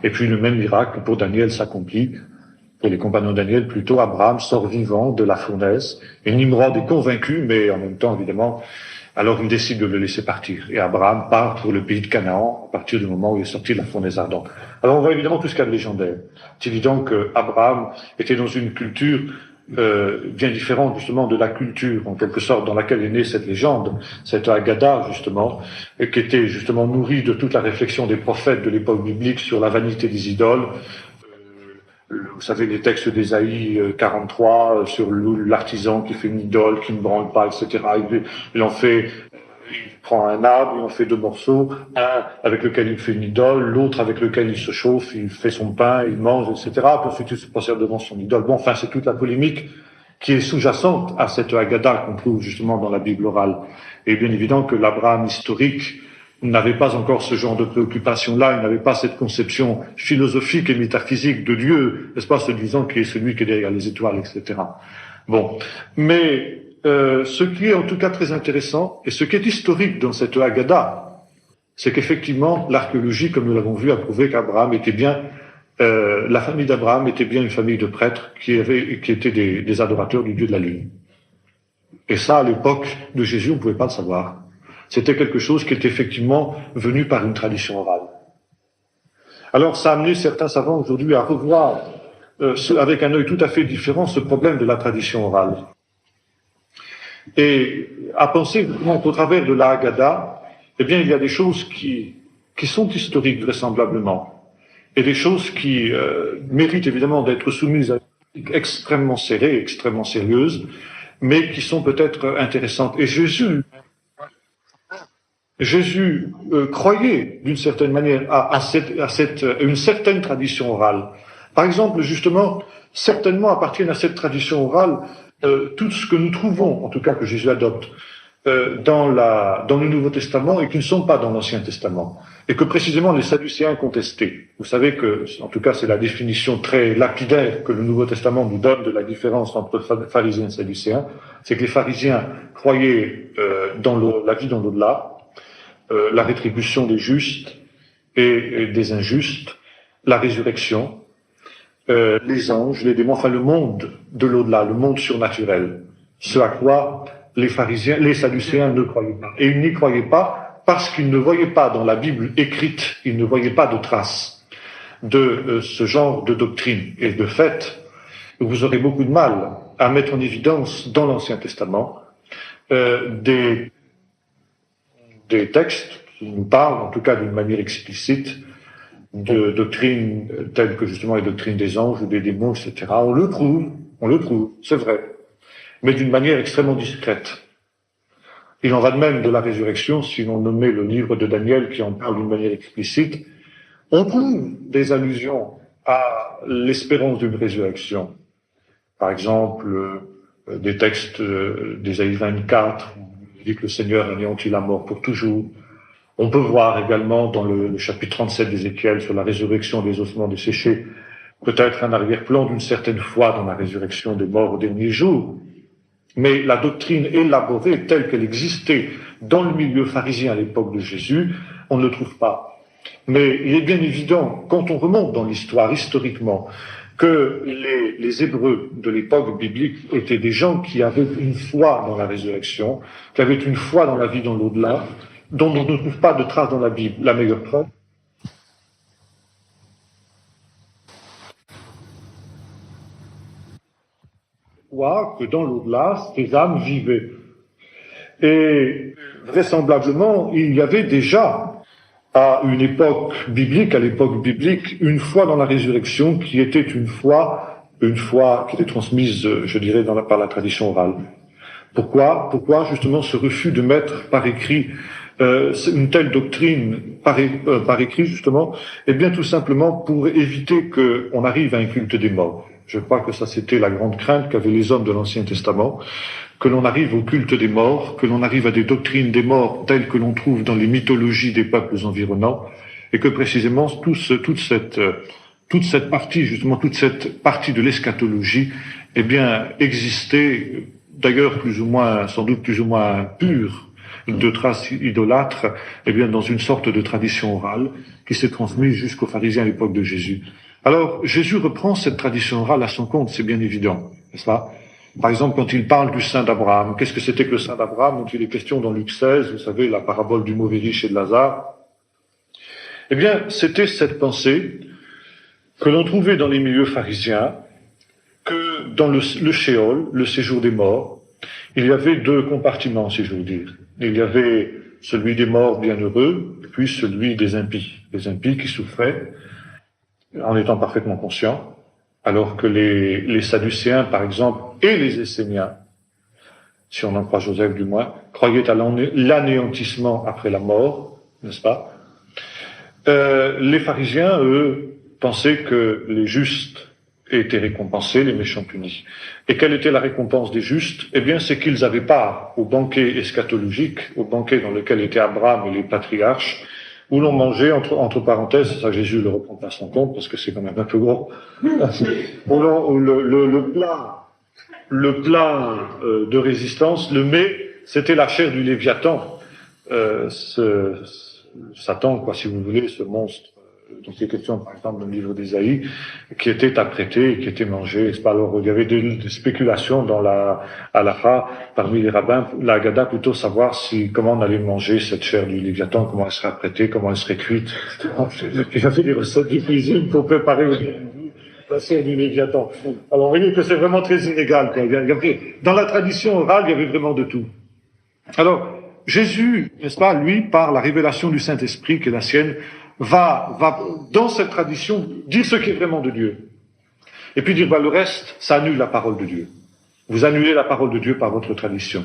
Et puis le même miracle pour Daniel s'accomplit. Pour les compagnons de Daniel, plutôt, Abraham sort vivant de la fournaise. Et Nimrod est convaincu, mais en même temps, évidemment, alors il décide de le laisser partir. Et Abraham part pour le pays de Canaan à partir du moment où il est sorti de la fournaise ardente. Alors on voit évidemment tout ce qu'il y a de légendaire. C'est évident qu'Abraham était dans une culture bien différente justement de la culture en quelque sorte dans laquelle est née cette légende, cette Haggadah justement, et qui était justement nourrie de toute la réflexion des prophètes de l'époque biblique sur la vanité des idoles. Vous savez les textes d'Ésaïe 43 sur l'artisan qui fait une idole, qui ne branle pas, etc. Il prend un arbre, il en fait deux morceaux, un avec lequel il fait une idole, l'autre avec lequel il se chauffe, il fait son pain, il mange, etc. Puis ensuite il se procède devant son idole. Bon, enfin, c'est toute la polémique qui est sous-jacente à cette Haggadah qu'on trouve justement dans la Bible orale. Et bien évident que l'Abraham historique n'avait pas encore ce genre de préoccupation-là, il n'avait pas cette conception philosophique et métaphysique de Dieu, n'est-ce pas, se disant qu'il est celui qui est derrière les étoiles, etc. Bon, mais ce qui est en tout cas très intéressant, et ce qui est historique dans cette Haggadah, c'est qu'effectivement, l'archéologie, comme nous l'avons vu, a prouvé qu'Abraham était bien, la famille d'Abraham était bien une famille de prêtres qui étaient des adorateurs du Dieu de la Lune. Et ça, à l'époque de Jésus, on ne pouvait pas le savoir. C'était quelque chose qui était effectivement venu par une tradition orale. Alors, ça a amené certains savants aujourd'hui à revoir, avec un œil tout à fait différent, ce problème de la tradition orale. Et à penser qu'au travers de la Haggadah, eh bien, il y a des choses qui sont historiques vraisemblablement, et des choses qui méritent évidemment d'être soumises à une critique extrêmement serrée, extrêmement sérieuse, mais qui sont peut-être intéressantes. Et Jésus croyait d'une certaine manière à une certaine tradition orale. Par exemple, justement, certainement appartiennent à cette tradition orale tout ce que nous trouvons, en tout cas que Jésus adopte, dans le Nouveau Testament et qui ne sont pas dans l'Ancien Testament. Et que précisément les Sadducéens contestaient. Vous savez que, en tout cas, c'est la définition très lapidaire que le Nouveau Testament nous donne de la différence entre pharisiens et sadducéens. C'est que les pharisiens croyaient dans la vie dans l'au-delà, la rétribution des justes et des injustes, la résurrection, les anges, les démons, enfin le monde de l'au-delà, le monde surnaturel. Ce à quoi les Sadducéens ne croyaient pas. Et ils n'y croyaient pas parce qu'ils ne voyaient pas dans la Bible écrite, ils ne voyaient pas de traces de ce genre de doctrine. Et de fait, vous aurez beaucoup de mal à mettre en évidence dans l'Ancien Testament des textes qui nous parlent, en tout cas d'une manière explicite, de doctrines telles que justement les doctrines des anges ou des démons, etc. On le trouve, c'est vrai, mais d'une manière extrêmement discrète. Il en va de même de la résurrection, si l'on nommait le livre de Daniel qui en parle d'une manière explicite. On trouve des allusions à l'espérance d'une résurrection. Par exemple, des textes d'Ésaïe 24, où il dit que le Seigneur anéantit la mort pour toujours. On peut voir également dans le chapitre 37 d'Ézéchiel sur la résurrection des ossements desséchés, peut-être un arrière-plan d'une certaine foi dans la résurrection des morts au dernier jour. Mais la doctrine élaborée telle qu'elle existait dans le milieu pharisien à l'époque de Jésus, on ne le trouve pas. Mais il est bien évident, quand on remonte dans l'histoire historiquement, que les Hébreux de l'époque biblique étaient des gens qui avaient une foi dans la résurrection, qui avaient une foi dans la vie dans l'au-delà, dont on ne trouve pas de traces dans la Bible. La meilleure preuve, que dans l'au-delà, ces âmes vivaient. Et vraisemblablement, il y avait déjà, à l'époque biblique, une foi dans la résurrection qui était une foi qui était transmise, je dirais, par la tradition orale. Pourquoi justement ce refus de mettre par écrit une telle doctrine par écrit justement? Eh bien tout simplement pour éviter qu'on arrive à un culte des morts. Je crois que ça c'était la grande crainte qu'avaient les hommes de l'Ancien Testament, que l'on arrive au culte des morts, que l'on arrive à des doctrines des morts telles que l'on trouve dans les mythologies des peuples environnants, et que précisément toute cette partie de l'eschatologie, eh bien existait d'ailleurs plus ou moins, sans doute plus ou moins pures, de traces idolâtres, eh bien, dans une sorte de tradition orale qui s'est transmise jusqu'aux pharisiens à l'époque de Jésus. Alors, Jésus reprend cette tradition orale à son compte, c'est bien évident, n'est-ce pas? Par exemple, quand il parle du saint d'Abraham, qu'est-ce que c'était que le saint d'Abraham dont il est question dans Luc 16, vous savez, la parabole du mauvais riche et de Lazare? Eh bien, c'était cette pensée que l'on trouvait dans les milieux pharisiens, que dans le Sheol, le séjour des morts, il y avait deux compartiments, si je veux dire. Il y avait celui des morts bienheureux, puis celui des impies. Les impies qui souffraient en étant parfaitement conscients, alors que les Sadducéens, par exemple, et les Esséniens, si on en croit Joseph du moins, croyaient à l'anéantissement après la mort, n'est-ce pas? Les pharisiens, eux, pensaient que les justes étaient récompensés, les méchants punis. Et quelle était la récompense des justes? Eh bien, c'est qu'ils avaient part au banquet eschatologique, au banquet dans lequel étaient Abraham et les patriarches, où l'on mangeait, entre parenthèses, ça Jésus le reprend pas à son compte, parce que c'est quand même un peu gros, le plat de résistance, le mets, c'était la chair du Léviathan, Satan, quoi, si vous voulez, ce monstre dont il est question, par exemple, dans le livre d'Ésaïe, qui était apprêté, qui était mangé. Alors, il y avait des spéculations dans la halakha, parmi les rabbins, la Haggadah, plutôt savoir comment on allait manger cette chair du Léviathan, comment elle serait apprêtée, comment elle serait cuite. Il y avait des recettes de cuisine pour préparer la chair du Léviathan. Alors, vous voyez que c'est vraiment très inégal, quoi. Dans la tradition orale, il y avait vraiment de tout. Alors, Jésus, n'est-ce pas, lui, par la révélation du Saint-Esprit qui est la sienne, va, dans cette tradition, dire ce qui est vraiment de Dieu. Et puis dire, le reste, ça annule la parole de Dieu. Vous annulez la parole de Dieu par votre tradition.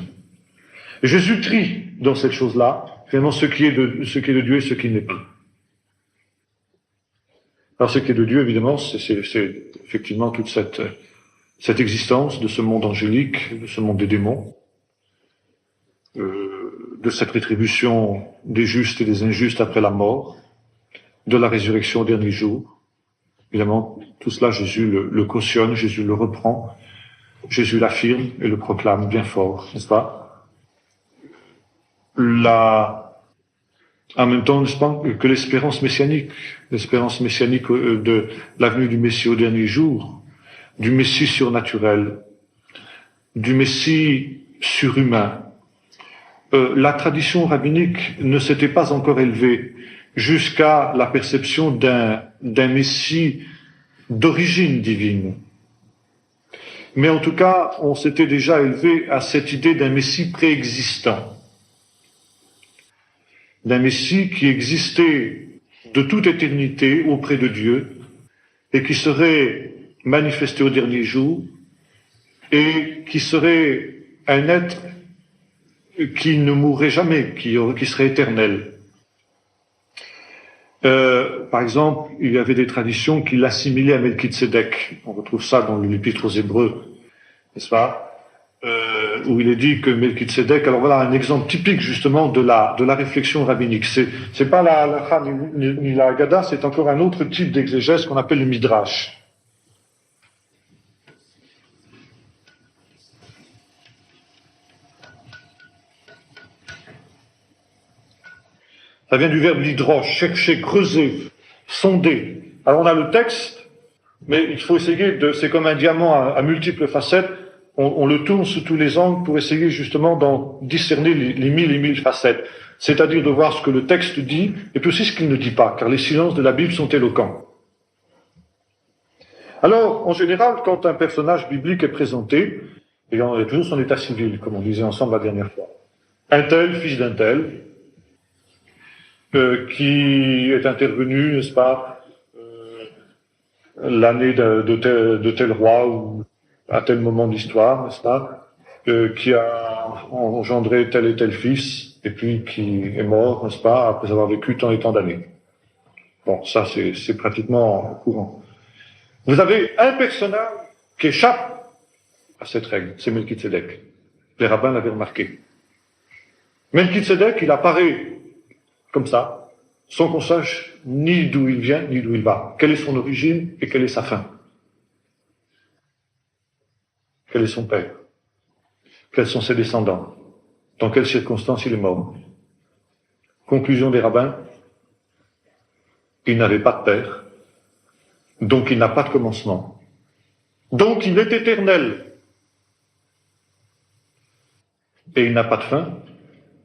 Et Jésus trie dans cette chose-là, finalement, ce qui est de Dieu et ce qui n'est pas. Alors, ce qui est de Dieu, évidemment, c'est effectivement toute cette existence de ce monde angélique, de ce monde des démons, de cette rétribution des justes et des injustes après la mort, de la résurrection au dernier jour. Évidemment, tout cela, Jésus le cautionne, Jésus le reprend, Jésus l'affirme et le proclame bien fort, n'est-ce pas? En même temps, n'est-ce pas, que l'espérance messianique de l'avenue du Messie au dernier jour, du Messie surnaturel, du Messie surhumain. La tradition rabbinique ne s'était pas encore élevée jusqu'à la perception d'un Messie d'origine divine. Mais en tout cas, on s'était déjà élevé à cette idée d'un Messie préexistant. D'un Messie qui existait de toute éternité auprès de Dieu et qui serait manifesté au dernier jour et qui serait un être qui ne mourrait jamais, qui serait éternel. Par exemple, il y avait des traditions qui l'assimilaient à Melchizedek. On retrouve ça dans l'Épître aux Hébreux, n'est-ce pas? Où il est dit que Melchizedek, alors voilà un exemple typique justement de la réflexion rabbinique. C'est pas la halakha ni la Haggadah, c'est encore un autre type d'exégèse qu'on appelle le Midrash. Ça vient du verbe lidrosh, chercher, creuser, sonder. Alors on a le texte, mais il faut essayer c'est comme un diamant à multiples facettes, on le tourne sous tous les angles pour essayer justement d'en discerner les mille facettes. C'est-à-dire de voir ce que le texte dit, et puis aussi ce qu'il ne dit pas, car les silences de la Bible sont éloquents. Alors, en général, quand un personnage biblique est présenté, il y a toujours son état civil, comme on disait ensemble la dernière fois. Un tel, fils d'un tel, qui est intervenu, n'est-ce pas, l'année de tel roi ou à tel moment de l'histoire, n'est-ce pas, qui a engendré tel et tel fils, et puis qui est mort, n'est-ce pas, après avoir vécu tant et tant d'années. Bon, ça c'est pratiquement courant. Vous avez un personnage qui échappe à cette règle, c'est Melchizedek. Les rabbins l'avaient remarqué. Melchizedek, il apparaît comme ça, sans qu'on sache ni d'où il vient, ni d'où il va. Quelle est son origine et quelle est sa fin? Quel est son père? Quels sont ses descendants? Dans quelles circonstances il est mort? Conclusion des rabbins, il n'avait pas de père, donc il n'a pas de commencement. Donc il est éternel. Et il n'a pas de fin,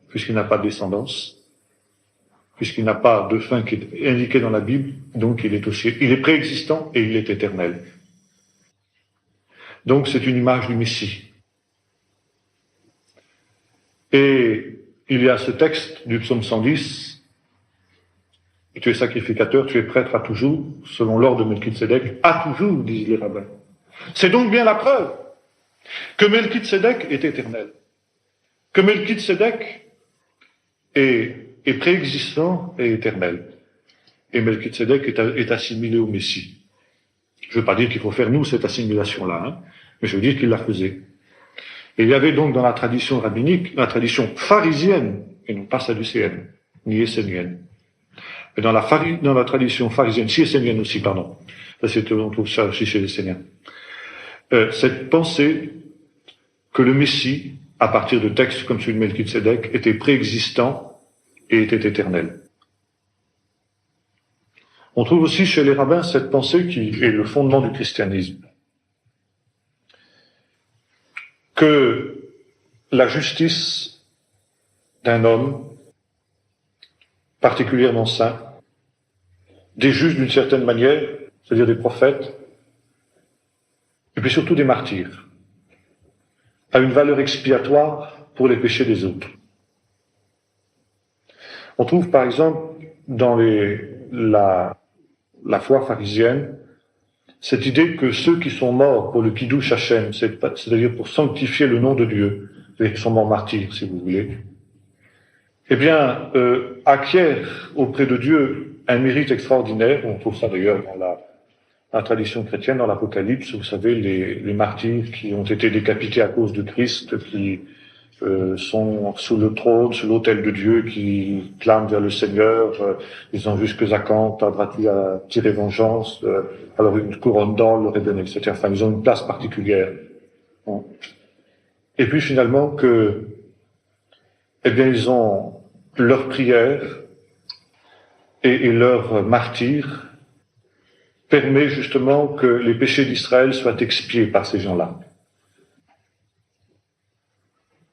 puisqu'il n'a pas de descendance, puisqu'il n'a pas de fin qui est indiqué dans la Bible, donc il est préexistant et il est éternel. Donc c'est une image du Messie. Et il y a ce texte du psaume 110, tu es sacrificateur, tu es prêtre à toujours, selon l'ordre de Melchizedek, à toujours, disent les rabbins. C'est donc bien la preuve que Melchizedek est éternel, que Melchizedek est préexistant et éternel. Et Melchizedek est assimilé au Messie. Je ne veux pas dire qu'il faut faire nous cette assimilation-là, mais je veux dire qu'il la faisait. Et il y avait donc dans la tradition rabbinique, la tradition pharisienne, et non pas sadducéenne, ni essénienne. Et dans la tradition pharisienne, si essénienne aussi, pardon, on trouve ça aussi chez les Esséniens, cette pensée que le Messie, à partir de textes comme celui de Melchizedek, était préexistant et était éternel. On trouve aussi chez les rabbins cette pensée qui est le fondement du christianisme, que la justice d'un homme particulièrement saint, des juges d'une certaine manière, c'est-à-dire des prophètes, et puis surtout des martyrs, a une valeur expiatoire pour les péchés des autres. On trouve par exemple dans la foi pharisienne cette idée que ceux qui sont morts pour le Kiddush Hashem, c'est-à-dire pour sanctifier le nom de Dieu, et qui sont morts martyrs, si vous voulez, eh bien, acquièrent auprès de Dieu un mérite extraordinaire. On trouve ça d'ailleurs dans la tradition chrétienne, dans l'Apocalypse, vous savez, les martyrs qui ont été décapités à cause de Christ, qui sont sous le trône, sous l'autel de Dieu, qui clament vers le Seigneur, ils ont jusque Zakan, Tadrati à tirer vengeance, alors une couronne d'or leur est donnée, etc. Enfin, ils ont une place particulière. Bon. Et puis finalement eh bien, ils ont leur prière et leur martyr permet justement que les péchés d'Israël soient expiés par ces gens-là.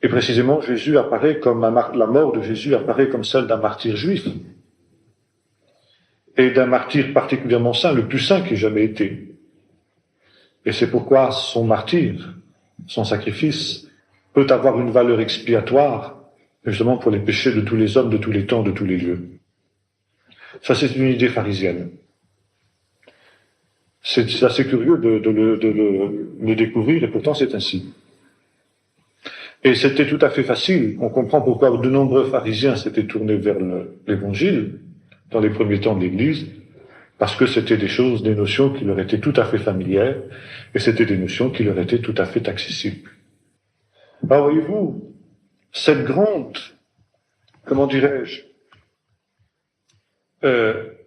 Et précisément, Jésus apparaît comme la mort de Jésus apparaît comme celle d'un martyr juif. Et d'un martyr particulièrement saint, le plus saint qui ait jamais été. Et c'est pourquoi son martyr, son sacrifice, peut avoir une valeur expiatoire, justement pour les péchés de tous les hommes, de tous les temps, de tous les lieux. Ça, c'est une idée pharisienne. C'est assez curieux de le découvrir, et pourtant c'est ainsi. Et c'était tout à fait facile. On comprend pourquoi de nombreux pharisiens s'étaient tournés vers l'Évangile dans les premiers temps de l'Église, parce que c'était des notions qui leur étaient tout à fait familières, et c'était des notions qui leur étaient tout à fait accessibles. Alors voyez-vous, cette grande, comment dirais-je,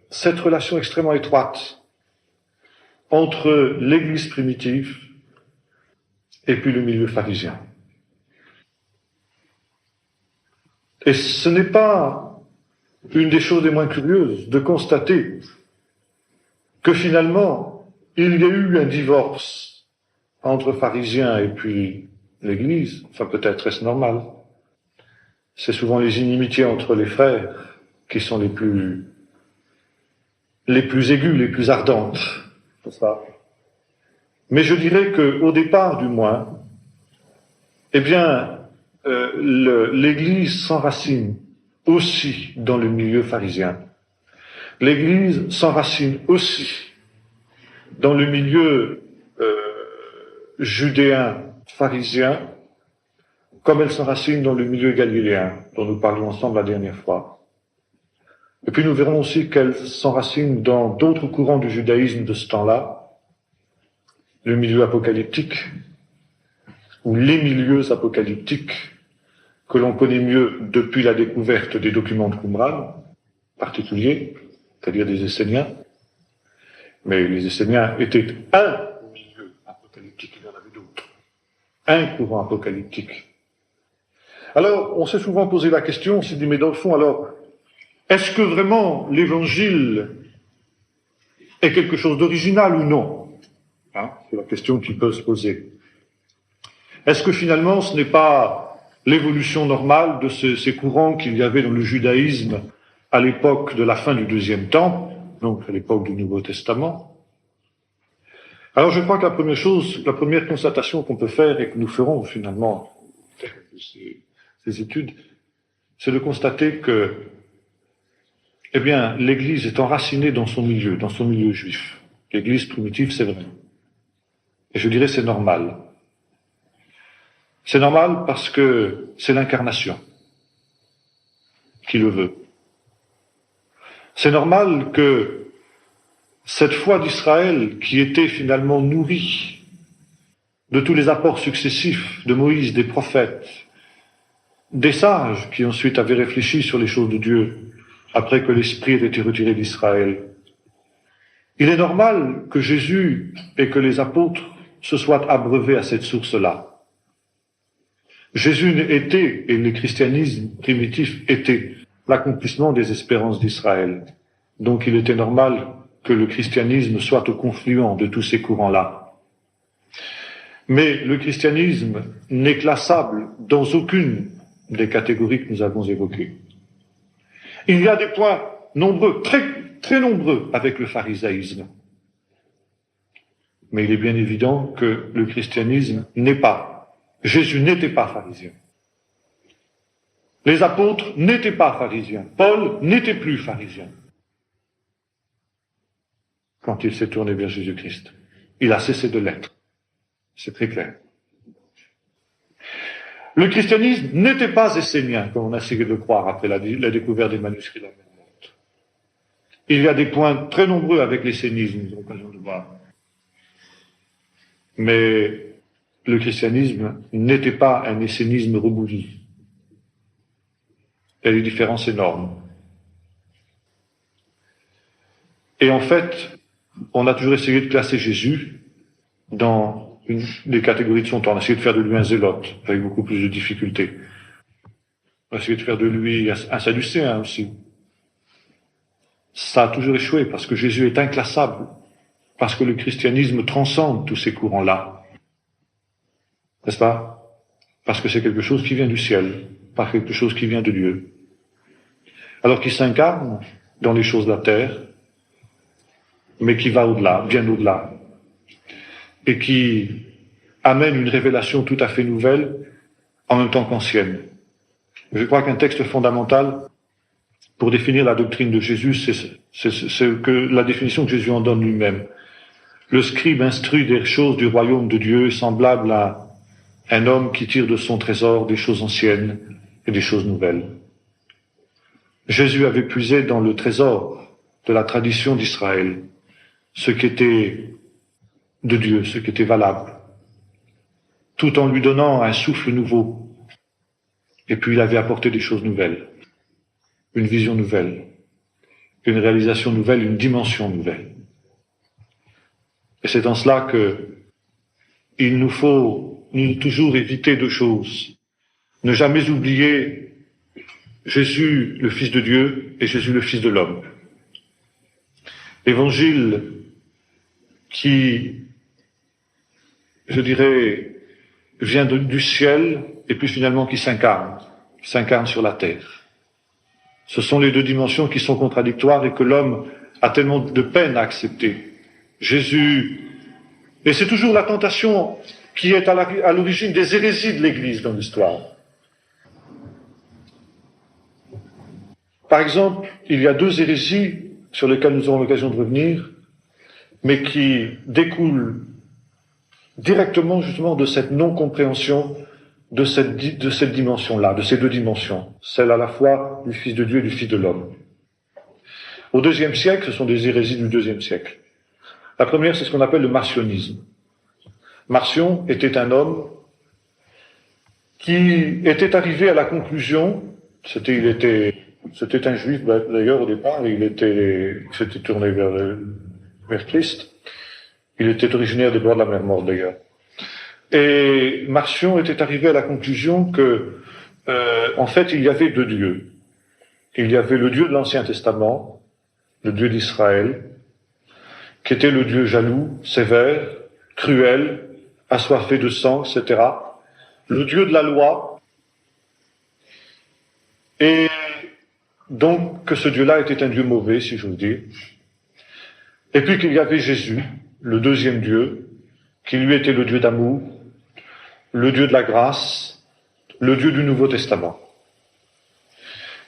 cette relation extrêmement étroite entre l'Église primitive et puis le milieu pharisien. Et ce n'est pas une des choses les moins curieuses de constater que finalement, il y a eu un divorce entre pharisiens et puis l'Église. Enfin, peut-être est-ce normal. C'est souvent les inimitiés entre les frères qui sont les plus aiguës, les plus ardentes. C'est ça. Mais je dirais qu'au départ, du moins, eh bien, l'Église s'enracine aussi dans le milieu pharisien. L'Église s'enracine aussi dans le milieu judéen pharisien, comme elle s'enracine dans le milieu galiléen, dont nous parlions ensemble la dernière fois. Et puis nous verrons aussi qu'elle s'enracine dans d'autres courants du judaïsme de ce temps-là, le milieu apocalyptique, ou les milieux apocalyptiques, que l'on connaît mieux depuis la découverte des documents de Qumran, particuliers, c'est-à-dire des Esséniens. Mais les Esséniens étaient un milieu apocalyptique, il y en avait d'autres. Un courant apocalyptique Alors, on s'est souvent posé la question, on s'est dit, mais dans le fond, alors, est-ce que vraiment l'évangile est quelque chose d'original ou non? Hein, c'est la question qui peut se poser. Est-ce que finalement ce n'est pas l'évolution normale de ces courants qu'il y avait dans le judaïsme à l'époque de la fin du deuxième temple, donc à l'époque du Nouveau Testament? Alors je crois que la première constatation qu'on peut faire et que nous ferons finalement ces études, c'est de constater que, eh bien, l'Église est enracinée dans son milieu juif. L'Église primitive, c'est vrai. Et je dirais c'est normal. C'est normal parce que c'est l'incarnation qui le veut. C'est normal que cette foi d'Israël, qui était finalement nourrie de tous les apports successifs de Moïse, des prophètes, des sages qui ensuite avaient réfléchi sur les choses de Dieu après que l'Esprit avait été retiré d'Israël, il est normal que Jésus et que les apôtres se soient abreuvés à cette source-là. Jésus était, et le christianisme primitif était, l'accomplissement des espérances d'Israël. Donc il était normal que le christianisme soit au confluent de tous ces courants-là. Mais le christianisme n'est classable dans aucune des catégories que nous avons évoquées. Il y a des points nombreux, très, très nombreux avec le pharisaïsme. Mais il est bien évident que le christianisme n'est pas. Jésus n'était pas pharisien. Les apôtres n'étaient pas pharisiens. Paul n'était plus pharisien quand il s'est tourné vers Jésus-Christ. Il a cessé de l'être. C'est très clair. Le christianisme n'était pas essénien, comme on a essayé de le croire après la découverte des manuscrits de la mer Morte. Il y a des points très nombreux avec l'essénisme, nous avons l'occasion de voir. Mais le christianisme n'était pas un essénisme rebouli. Il y a des différences énormes. Et en fait, on a toujours essayé de classer Jésus dans une des catégories de son temps. On a essayé de faire de lui un zélote, avec beaucoup plus de difficultés. On a essayé de faire de lui un sadducéen aussi. Ça a toujours échoué, parce que Jésus est inclassable, parce que le christianisme transcende tous ces courants-là. N'est-ce pas? Parce que c'est quelque chose qui vient du ciel, pas quelque chose qui vient de Dieu. Alors qu'il s'incarne dans les choses de la terre, mais qui va au-delà, bien au-delà, et qui amène une révélation tout à fait nouvelle, en même temps qu'ancienne. Je crois qu'un texte fondamental pour définir la doctrine de Jésus, c'est que la définition que Jésus en donne lui-même. Le scribe instruit des choses du royaume de Dieu, semblable à un homme qui tire de son trésor des choses anciennes et des choses nouvelles. Jésus avait puisé dans le trésor de la tradition d'Israël ce qui était de Dieu, ce qui était valable, tout en lui donnant un souffle nouveau. Et puis il avait apporté des choses nouvelles, une vision nouvelle, une réalisation nouvelle, une dimension nouvelle. Et c'est en cela que il nous faut toujours éviter deux choses. Ne jamais oublier Jésus, le Fils de Dieu, et Jésus, le Fils de l'homme. L'évangile qui, je dirais, vient du ciel, et puis finalement qui s'incarne sur la terre. Ce sont les deux dimensions qui sont contradictoires et que l'homme a tellement de peine à accepter. Jésus, et c'est toujours la tentation qui est à l'origine des hérésies de l'Église dans l'histoire. Par exemple, il y a deux hérésies sur lesquelles nous aurons l'occasion de revenir, mais qui découlent directement justement de cette non-compréhension de cette dimension-là, de ces deux dimensions, celle à la fois du Fils de Dieu et du Fils de l'homme. Au IIe siècle, ce sont des hérésies du IIe siècle. La première, c'est ce qu'on appelle le marcionisme. Marcion était un homme qui était arrivé à la conclusion, c'était un juif d'ailleurs au départ, il s'était tourné vers Christ, il était originaire des bords de la mer Morte d'ailleurs. Et Marcion était arrivé à la conclusion que en fait, il y avait deux dieux. Il y avait le Dieu de l'Ancien Testament, le Dieu d'Israël, qui était le Dieu jaloux, sévère, cruel, assoiffé de sang, etc. Le Dieu de la loi. Et donc que ce Dieu-là était un Dieu mauvais, si j'ose dire. Et puis qu'il y avait Jésus, le deuxième Dieu, qui lui était le Dieu d'amour, le Dieu de la grâce, le Dieu du Nouveau Testament.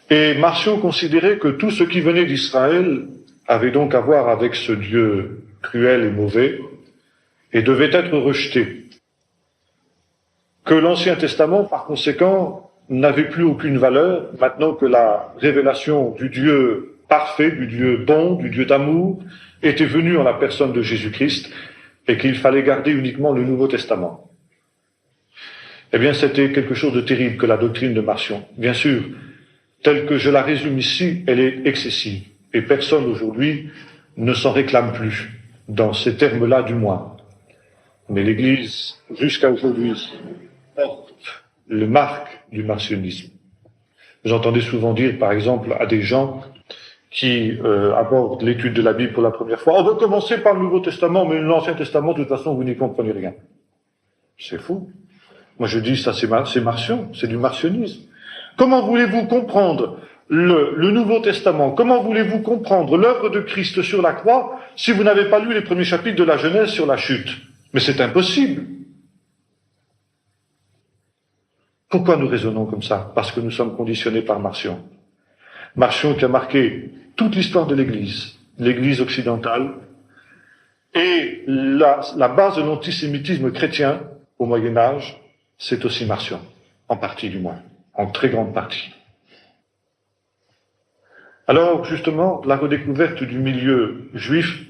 Et Marcion considérait que tout ce qui venait d'Israël avait donc à voir avec ce Dieu cruel et mauvais et devait être rejeté. Que l'Ancien Testament, par conséquent, n'avait plus aucune valeur maintenant que la révélation du Dieu parfait, du Dieu bon, du Dieu d'amour était venue en la personne de Jésus-Christ et qu'il fallait garder uniquement le Nouveau Testament. Eh bien, c'était quelque chose de terrible que la doctrine de Marcion. Bien sûr, telle que je la résume ici, elle est excessive. Et personne aujourd'hui ne s'en réclame plus, dans ces termes-là du moins. Mais l'Église, jusqu'à aujourd'hui, porte le marque du marcionisme. Vous entendez souvent dire, par exemple, à des gens qui abordent l'étude de la Bible pour la première fois, on va commencer par le Nouveau Testament, mais l'Ancien Testament, de toute façon, vous n'y comprenez rien. C'est fou. Moi, je dis, ça, c'est martion, c'est du marcionisme. Comment voulez-vous comprendre le Nouveau Testament? Comment voulez-vous comprendre l'œuvre de Christ sur la croix si vous n'avez pas lu les premiers chapitres de la Genèse sur la chute? Mais c'est impossible. Pourquoi nous raisonnons comme ça? Parce que nous sommes conditionnés par Marcion. Marcion qui a marqué toute l'histoire de l'Église occidentale, et la base de l'antisémitisme chrétien au Moyen-Âge, c'est aussi Marcion, en partie du moins, en très grande partie. Alors, justement, la redécouverte du milieu juif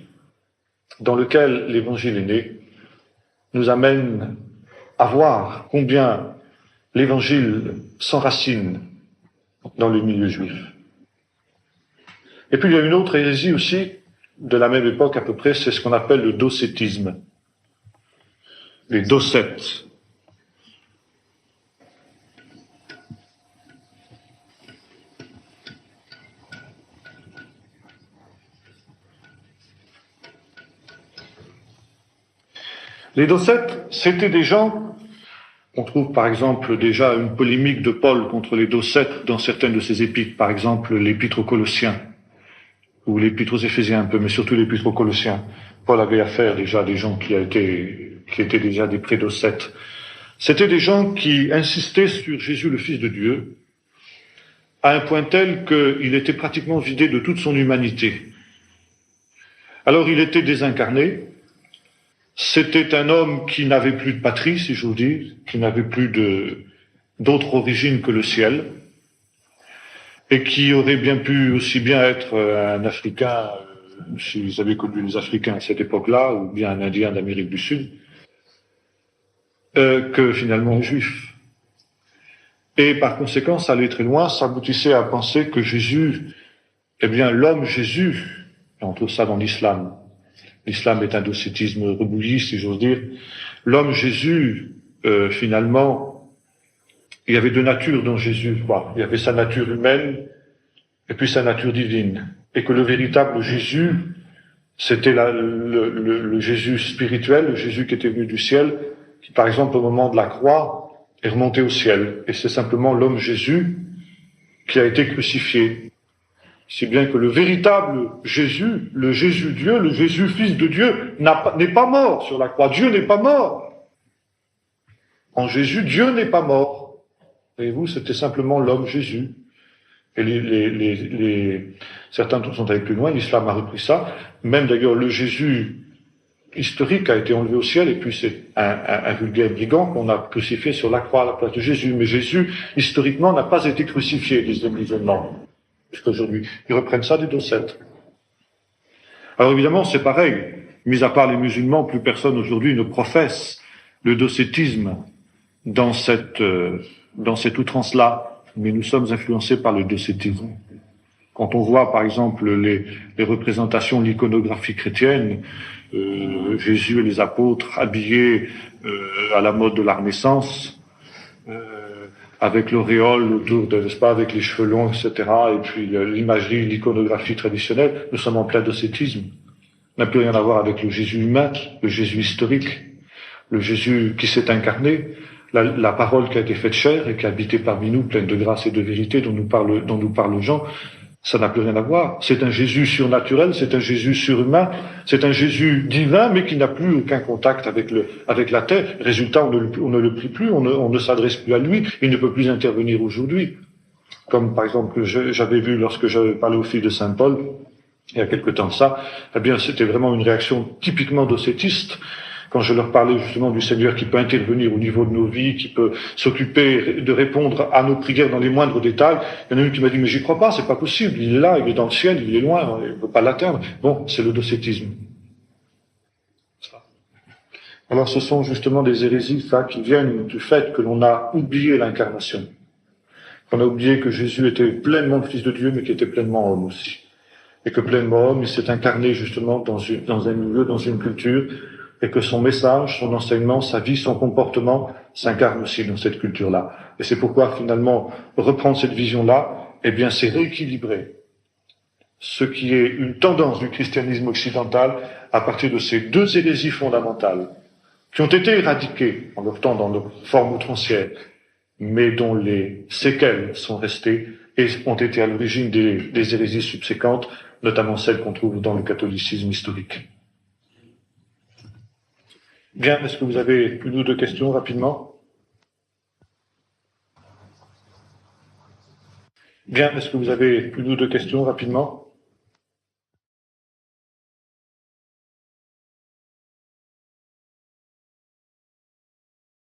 dans lequel l'Évangile est né nous amène à voir combien l'Évangile s'enracine dans le milieu juif. Et puis il y a une autre hérésie aussi, de la même époque à peu près, c'est ce qu'on appelle le docétisme. Les docètes. Les docètes, c'était des gens, on trouve par exemple déjà une polémique de Paul contre les docètes dans certaines de ses épîtres, par exemple l'épître aux Colossiens, ou l'épître aux Éphésiens un peu, mais surtout l'épître aux Colossiens. Paul avait affaire déjà à des gens qui étaient déjà des prédocètes. C'était des gens qui insistaient sur Jésus le Fils de Dieu, à un point tel qu'il était pratiquement vidé de toute son humanité. Alors il était désincarné. C'était un homme qui n'avait plus de patrie, si j'ose dire, qui n'avait plus d'autre origine que le ciel, et qui aurait bien pu aussi bien être un Africain, si vous avez connu les Africains à cette époque-là, ou bien un Indien d'Amérique du Sud, que finalement un Juif. Et par conséquent, ça allait très loin, ça aboutissait à penser que Jésus, eh bien l'homme Jésus, et on trouve ça dans l'islam. L'islam est un docétisme rebouilli, si j'ose dire. L'homme Jésus, finalement, il y avait deux natures dans Jésus, quoi. Il y avait sa nature humaine et puis sa nature divine. Et que le véritable Jésus, c'était le Jésus spirituel, le Jésus qui était venu du ciel, qui par exemple au moment de la croix est remonté au ciel. Et c'est simplement l'homme Jésus qui a été crucifié. Si bien que le véritable Jésus, le Jésus Dieu, le Jésus Fils de Dieu, n'est pas mort sur la croix. Dieu n'est pas mort. En Jésus, Dieu n'est pas mort. Voyez-vous, c'était simplement l'homme Jésus. Et certains sont allés plus loin, l'islam a repris ça. Même d'ailleurs, le Jésus historique a été enlevé au ciel, et puis c'est un vulgaire brigand qu'on a crucifié sur la croix à la place de Jésus. Mais Jésus, historiquement, n'a pas été crucifié, disent les musulmans. Jusqu'aujourd'hui. Ils reprennent ça des docètes. Alors évidemment, c'est pareil. Mis à part les musulmans, plus personne aujourd'hui ne professe le docétisme dans cette outrance-là. Mais nous sommes influencés par le docétisme. Quand on voit, par exemple, les représentations de l'iconographie chrétienne, Jésus et les apôtres habillés à la mode de la Renaissance, avec l'auréole autour de, n'est-ce pas, avec les cheveux longs, etc., et puis l'imagerie, l'iconographie traditionnelle, nous sommes en plein docétisme. Ça n'a plus rien à voir avec le Jésus humain, le Jésus historique, le Jésus qui s'est incarné, la parole qui a été faite chair et qui a habité parmi nous, pleine de grâce et de vérité, dont nous parle Jean. Ça n'a plus rien à voir. C'est un Jésus surnaturel, c'est un Jésus surhumain, c'est un Jésus divin, mais qui n'a plus aucun contact avec la terre. Résultat, on ne le prie plus, on ne s'adresse plus à lui, il ne peut plus intervenir aujourd'hui. Comme par exemple, j'avais vu lorsque j'avais parlé aux filles de Saint Paul, il y a quelque temps de ça, eh bien, c'était vraiment une réaction typiquement docétiste. Quand je leur parlais justement du Seigneur qui peut intervenir au niveau de nos vies, qui peut s'occuper de répondre à nos prières dans les moindres détails, il y en a une qui m'a dit, mais j'y crois pas, c'est pas possible, il est là, il est dans le ciel, il est loin, on ne peut pas l'atteindre. Bon, c'est le docétisme. Alors ce sont justement des hérésies, ça, qui viennent du fait que l'on a oublié l'incarnation. Qu'on a oublié que Jésus était pleinement le Fils de Dieu, mais qui était pleinement homme aussi. Et que pleinement homme, il s'est incarné justement dans un milieu, dans une culture, et que son message, son enseignement, sa vie, son comportement s'incarne aussi dans cette culture-là. Et c'est pourquoi, finalement, reprendre cette vision-là, eh bien, c'est rééquilibrer ce qui est une tendance du christianisme occidental à partir de ces deux hérésies fondamentales, qui ont été éradiquées en leur temps dans leur forme outrancière, mais dont les séquelles sont restées et ont été à l'origine des hérésies subséquentes, notamment celles qu'on trouve dans le catholicisme historique. Bien, est-ce que vous avez une ou deux questions rapidement? Bien, est-ce que vous avez une ou deux questions rapidement?